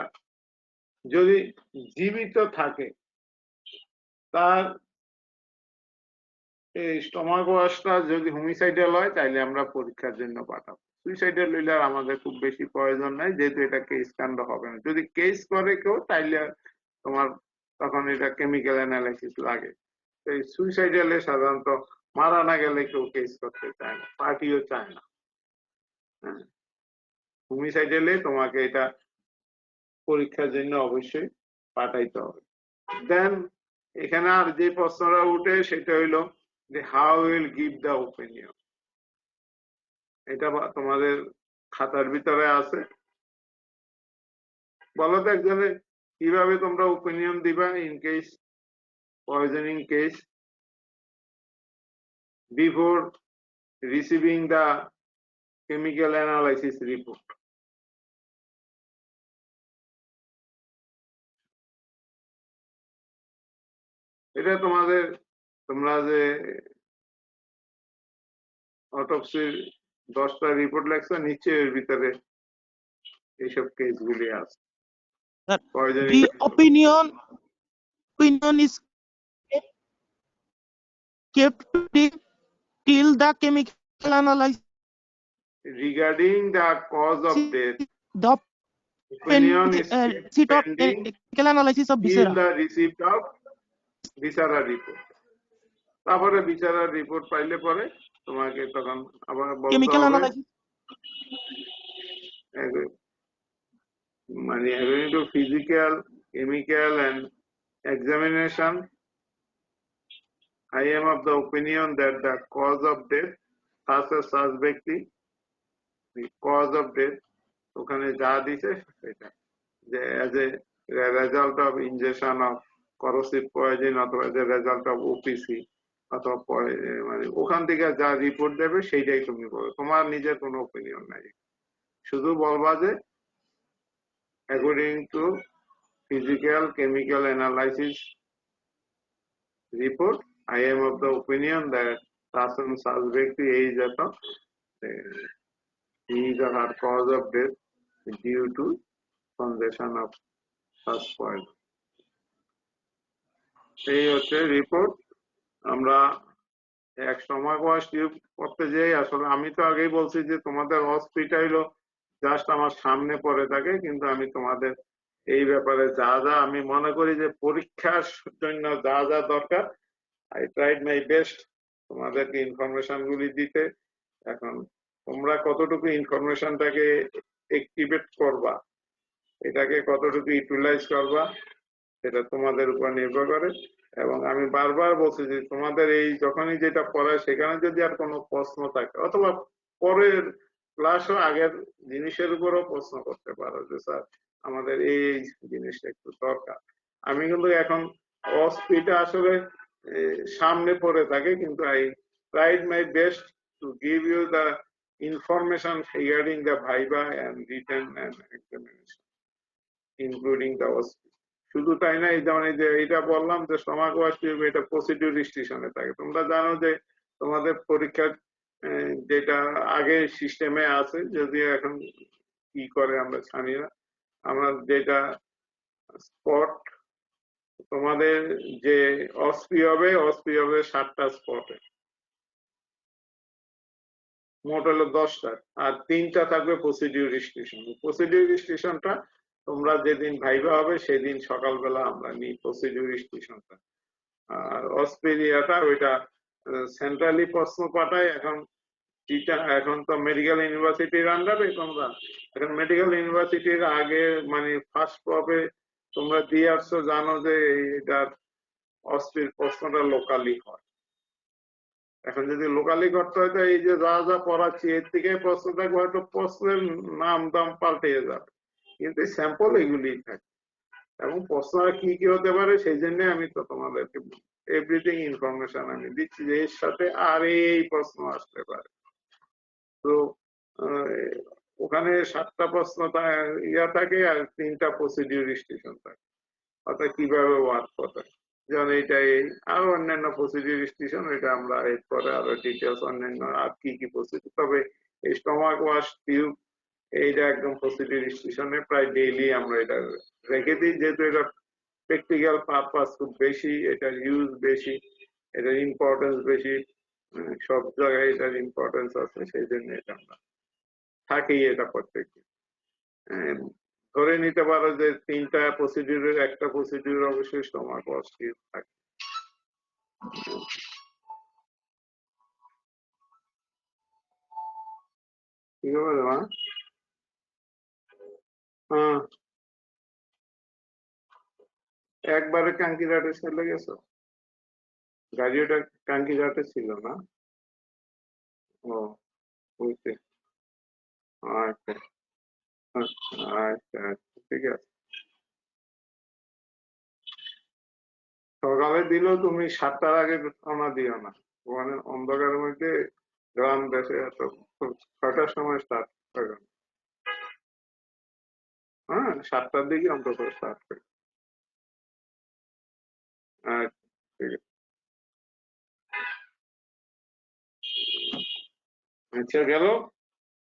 যদি জীবিত থাকে তার এই স্টমাক ওয়াশটা যদি হোমিসাইডাল হয় তাইলে আমরা পরীক্ষার জন্য পাঠাবো। সুইসাইডাল হইলে আর আমাদের খুব বেশি প্রয়োজন নাই, যেহেতু এটা কেস কাণ্ড হবে না। যদি কেস করে কেউ তাইলে তোমার তখন এটা কেমিক্যাল অ্যানালাইসিস লাগে। এই সুইসাইডালে সাধারণত মারা না গেলে কেউ কেস করতে চায় না, পার্টিও চায় না। হ্যাঁ, হোমিসাইড এলে তোমাকে এটা পরীক্ষার জন্য অবশ্যই পাঠাইতে হবে। দেন এখানে আর যে প্রশ্নটা উঠে সেটা হইলো যে how will give the opinion. এটা তোমাদের খাতার ভিতরে আছে। বলো তো একজনে কিভাবে তোমরা ওপিনিয়ন দিবা in case poisoning case before receiving the chemical analysis report. এটা তোমাদের, তোমরা যে অটোপসির 10টা রিপোর্ট লেখছো নিচে এর ভিতরে এইসব কেসগুলি আছে। Sir, Poisoning the opinion is kept till the chemical analysis. regarding the cause of death, The opinion is receipt of pending chemical analysis of till viscera. the receipt of viscera report. তারপরে viscera report পাইলে পরে তোমাকে তখন আবার বলতে Chemical হবে analysis. মানে according to physical, chemical and examination, I am of the opinion that the cause of death such as such ব্যক্তি, the cause of death ওখানে যা দিছে সেটা যে as a result of ingestion of corrosive poison অথবা as a result of OPC অথবা মানে ওখান থেকে যা রিপোর্ট দেবে সেইটাই তুমি বলো, তোমার নিজের কোনো ওপিনিয়ন নাই। শুধু বলবা যে according to physical chemical analysis report, I am of the opinion that Sasan such ব্যক্তি এই যত his or her cause of death due to consumption of such poison. এই হচ্ছে রিপোর্ট। আমরা এক সময় বয়স টিউব করতে যাই, আসলে আমি তো আগেই বলছি যে তোমাদের হসপিটাল জাস্ট আমার সামনে পড়ে থাকে, কিন্তু আমি তোমাদের এই ব্যাপারে যা যা আমি মনে করি যে পরীক্ষার জন্য যা যা দরকার আই ট্রাইড মাই বেস্ট তোমাদেরকে ইনফরমেশন গুলি দিতে। এখন তোমরা কতটুকু ইনফরমেশনটাকে অ্যাক্টিভেট করবা, এটাকে কতটুকু ইউটিলাইজ করবা, সেটা তোমাদের উপর নির্ভর করে। এবং আমি বারবার বলছি যে তোমাদের এই যখনই যেটা পড়ায় সেখানে যদি আর কোনো প্রশ্ন থাকে অথবা পরের ক্লাসও আগের জিনিসের উপরও প্রশ্ন করতে পারো যে স্যার আমাদের এই জিনিসটা একটু দরকার। আমি কিন্তু এখন অস্পিটা আসলে সামনে পড়ে থাকে, কিন্তু I tried my best to give you the information regarding the viva and written and examination including the OSPE. শুধু তাই না, এই যেমন এই যে এটা বললাম যে স্টমাক ওয়াশ টিউব, এটা প্রসিডিউর রিস্ট্রিকশনে থাকে। তোমরা জানো যে তোমাদের পরীক্ষার যেটা আগে সিস্টেমে আছে, যদিও এখন কি করে আমরা জানি না, আমার যেটা স্পট তোমাদের যে অস্পি হবে 7টা স্পটে, মোট হলো 10টা, আর 3টা থাকবে প্রসিডিউর রিস্ট্রিকশন। প্রসিডিউর রিস্ট্রিকশনটা তোমরা যেদিন ভাইবা হবে সেদিন সকালবেলা আমরা নিই প্রসিডিউর রিস্ট্রিকশনটা। আর অস্ট্রেলিয়াটা ওইটা সেন্ট্রালি প্রশ্ন পাঠায়। এখন তো মেডিকেল ইউনিভার্সিটির আন্ডারে তোমরা, এখন মেডিকেল ইউনিভার্সিটির আগে মানে ফার্স্ট প্রপে তোমরা দিয়ে আসছো, জানো যে এটার অস্ট্রির প্রশ্নটা লোকালি হয়। এখন যদি লোকালি করতে হয় তো এই যে যা যা পড়াচ্ছি এর থেকে প্রশ্ন থাকবে, হয়তো প্রশ্নের নাম দাম পাল্টে যাবে, কিন্তু স্যাম্পল এগুলি থাকে। এবং প্রশ্নটা কি কি হতে পারে সেই জন্য আমি তো তোমাদেরকে এভরিথিং ইনফরমেশন আমি দিচ্ছি যে এর সাথে আর এই প্রশ্ন আসতে পারে। তো ওখানে 7টা প্রশ্ন ইয়া থাকে আর 3টা প্রসিডিউর রিস্ট্রিকশন থাকে, অর্থাৎ কিভাবে ওয়ার্ক করতে। যেমন এইটাই আরো অন্যান্য প্রসিডিউর রিস্ট্রিকশন, এটা আমরা এরপরে আরো ডিটেলস অন্যান্য আর কি কি প্রসিডিউর। তবে এই স্টমাক ওয়াশ টিউব এইটা একদম প্রসিডিউর রিস্ট্রিকশনে প্রায় ডেইলি আমরা এটা রেখে দিই, যেহেতু এটা প্র্যাকটিক্যাল পারপাস খুব বেশি, এটার ইউজ বেশি, এটার ইম্পর্টেন্স বেশি, সব জায়গায় এটার ইম্পর্টেন্স আছে, সেই জন্য এটা আমরা থাকেই এটা প্রত্যেকদিন। ধরে নিতে পারো যে 3টা প্রসিডিউরের একটা প্রসিডিউর অবশ্যই স্টমাক ওয়াশ টিউব থাকে। কি হবে মা? হ্যাঁ, একবারে কাঙ্কিরাটে চলে গেছো? গাড়ি ওটা কাঙ্কিরাটে ছিল না? ও, বুঝতে। আচ্ছা আচ্ছা আচ্ছা, ঠিক আছে। সকালে দিলেও তুমি 7টার আগে রওনা দিও না, ওখানে অন্ধকারের মধ্যে গ্রাম দেশে এত 6টার সময় স্টার্ট করে। হ্যাঁ, 7টার দিকে অন্তত স্টার্ট করে। আচ্ছা, ঠিক আছে। আচ্ছা, গেল।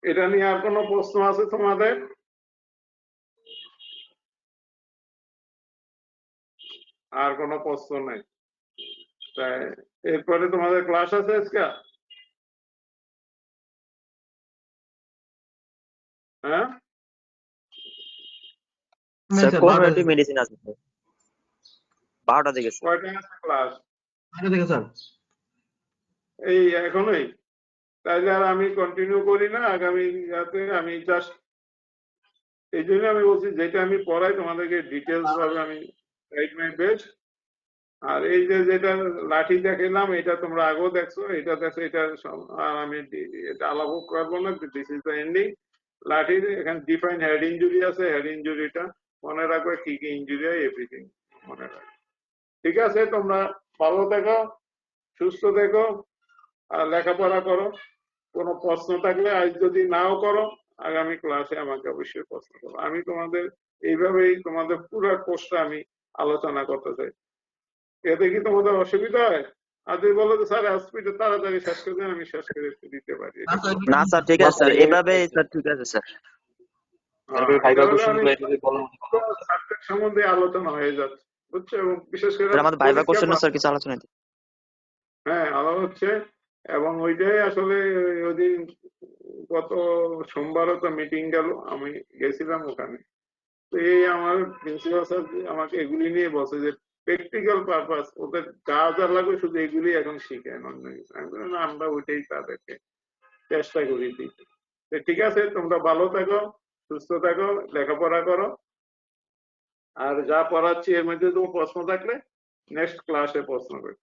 এটা নিয়ে আর কোনো প্রশ্ন আছে তোমাদের? আর কোনো প্রশ্ন নাই? তাই এরপরে তোমাদের ক্লাস আছে আজকে? হ্যাঁ, স্যার কমিউনিটি মেডিসিন আছে স্যার, 12টা থেকে স্যার। কয়টা আছে ক্লাস? এই এখনই? তাইলে আর আমি কন্টিনিউ করি না আগামী রাতে, আমি জাস্ট এই জন্য আমি বলছি যেটা আমি পড়াই তোমাদেরকে ডিটেলস ভাবে আমি রাইট মাই বেস্ট। আর এই যে যেটা লাঠি দেখালাম এটা তোমরা আগেও দেখছো, এটা দেখছো, এটা আর আমি এটা আলাপ করবো না, দিস ইজ দ্য এন্ডিং। লাঠির এখানে ডিফাইন হেড ইঞ্জুরি আছে, হেড ইঞ্জুরিটা মনে রাখবে, কি কি ইঞ্জুরি হয় এভরিথিং মনে রাখবে। ঠিক আছে, তোমরা ভালো থেকো, সুস্থ থেকো, আর লেখাপড়া করো। কোনো প্রশ্ন থাকলে আজ যদি নাও করো, আগামী ক্লাসে আমাকে অবশ্যই প্রশ্ন করো। আমি তোমাদের এইভাবেই তোমাদের পুরো কোর্সটা আমি আলোচনা করতে চাই। এতে কি তোমাদের অসুবিধা হয়? আর যদি বলো যে স্যার হসপিটাল তাড়াতাড়ি শেষ করে দেন, আমি শেষ করে দিতে পারি। না স্যার, ঠিক আছে স্যার, এভাবে স্যার ঠিক আছে স্যার। ভাইবা কোশ্চেন গুলো এভাবে বলার মতো কথা বলতে। সাবজেক্ট সম্বন্ধে আলোচনা হয়ে যাচ্ছে, বুঝছো? এবং বিশেষ করে স্যার আমাদের ভাইবা কোশ্চেন স্যার কিছু আলোচনা দিন। হ্যাঁ, আলো হচ্ছে। এবং ওইটাই আসলে ওই গত সোমবারও তো মিটিং গেল, আমি গেছিলাম ওখানে। তো এই আমার প্রিন্সিপাল স্যার আমাকে এগুলি নিয়ে বলছে যে প্র্যাকটিক্যাল পারপাস ওদের যা যা লাগবে শুধু এগুলি এখন শিখেন, অন্য কিছু। আমি বললাম, না, আমরা ওইটাই তাদেরকে চেষ্টা করি দিতে। ঠিক আছে, তোমরা ভালো থাকো, সুস্থ থাকো, লেখাপড়া করো। আর যা পড়াচ্ছি এর মধ্যে তোমার প্রশ্ন থাকলে নেক্সট ক্লাসে প্রশ্ন করো।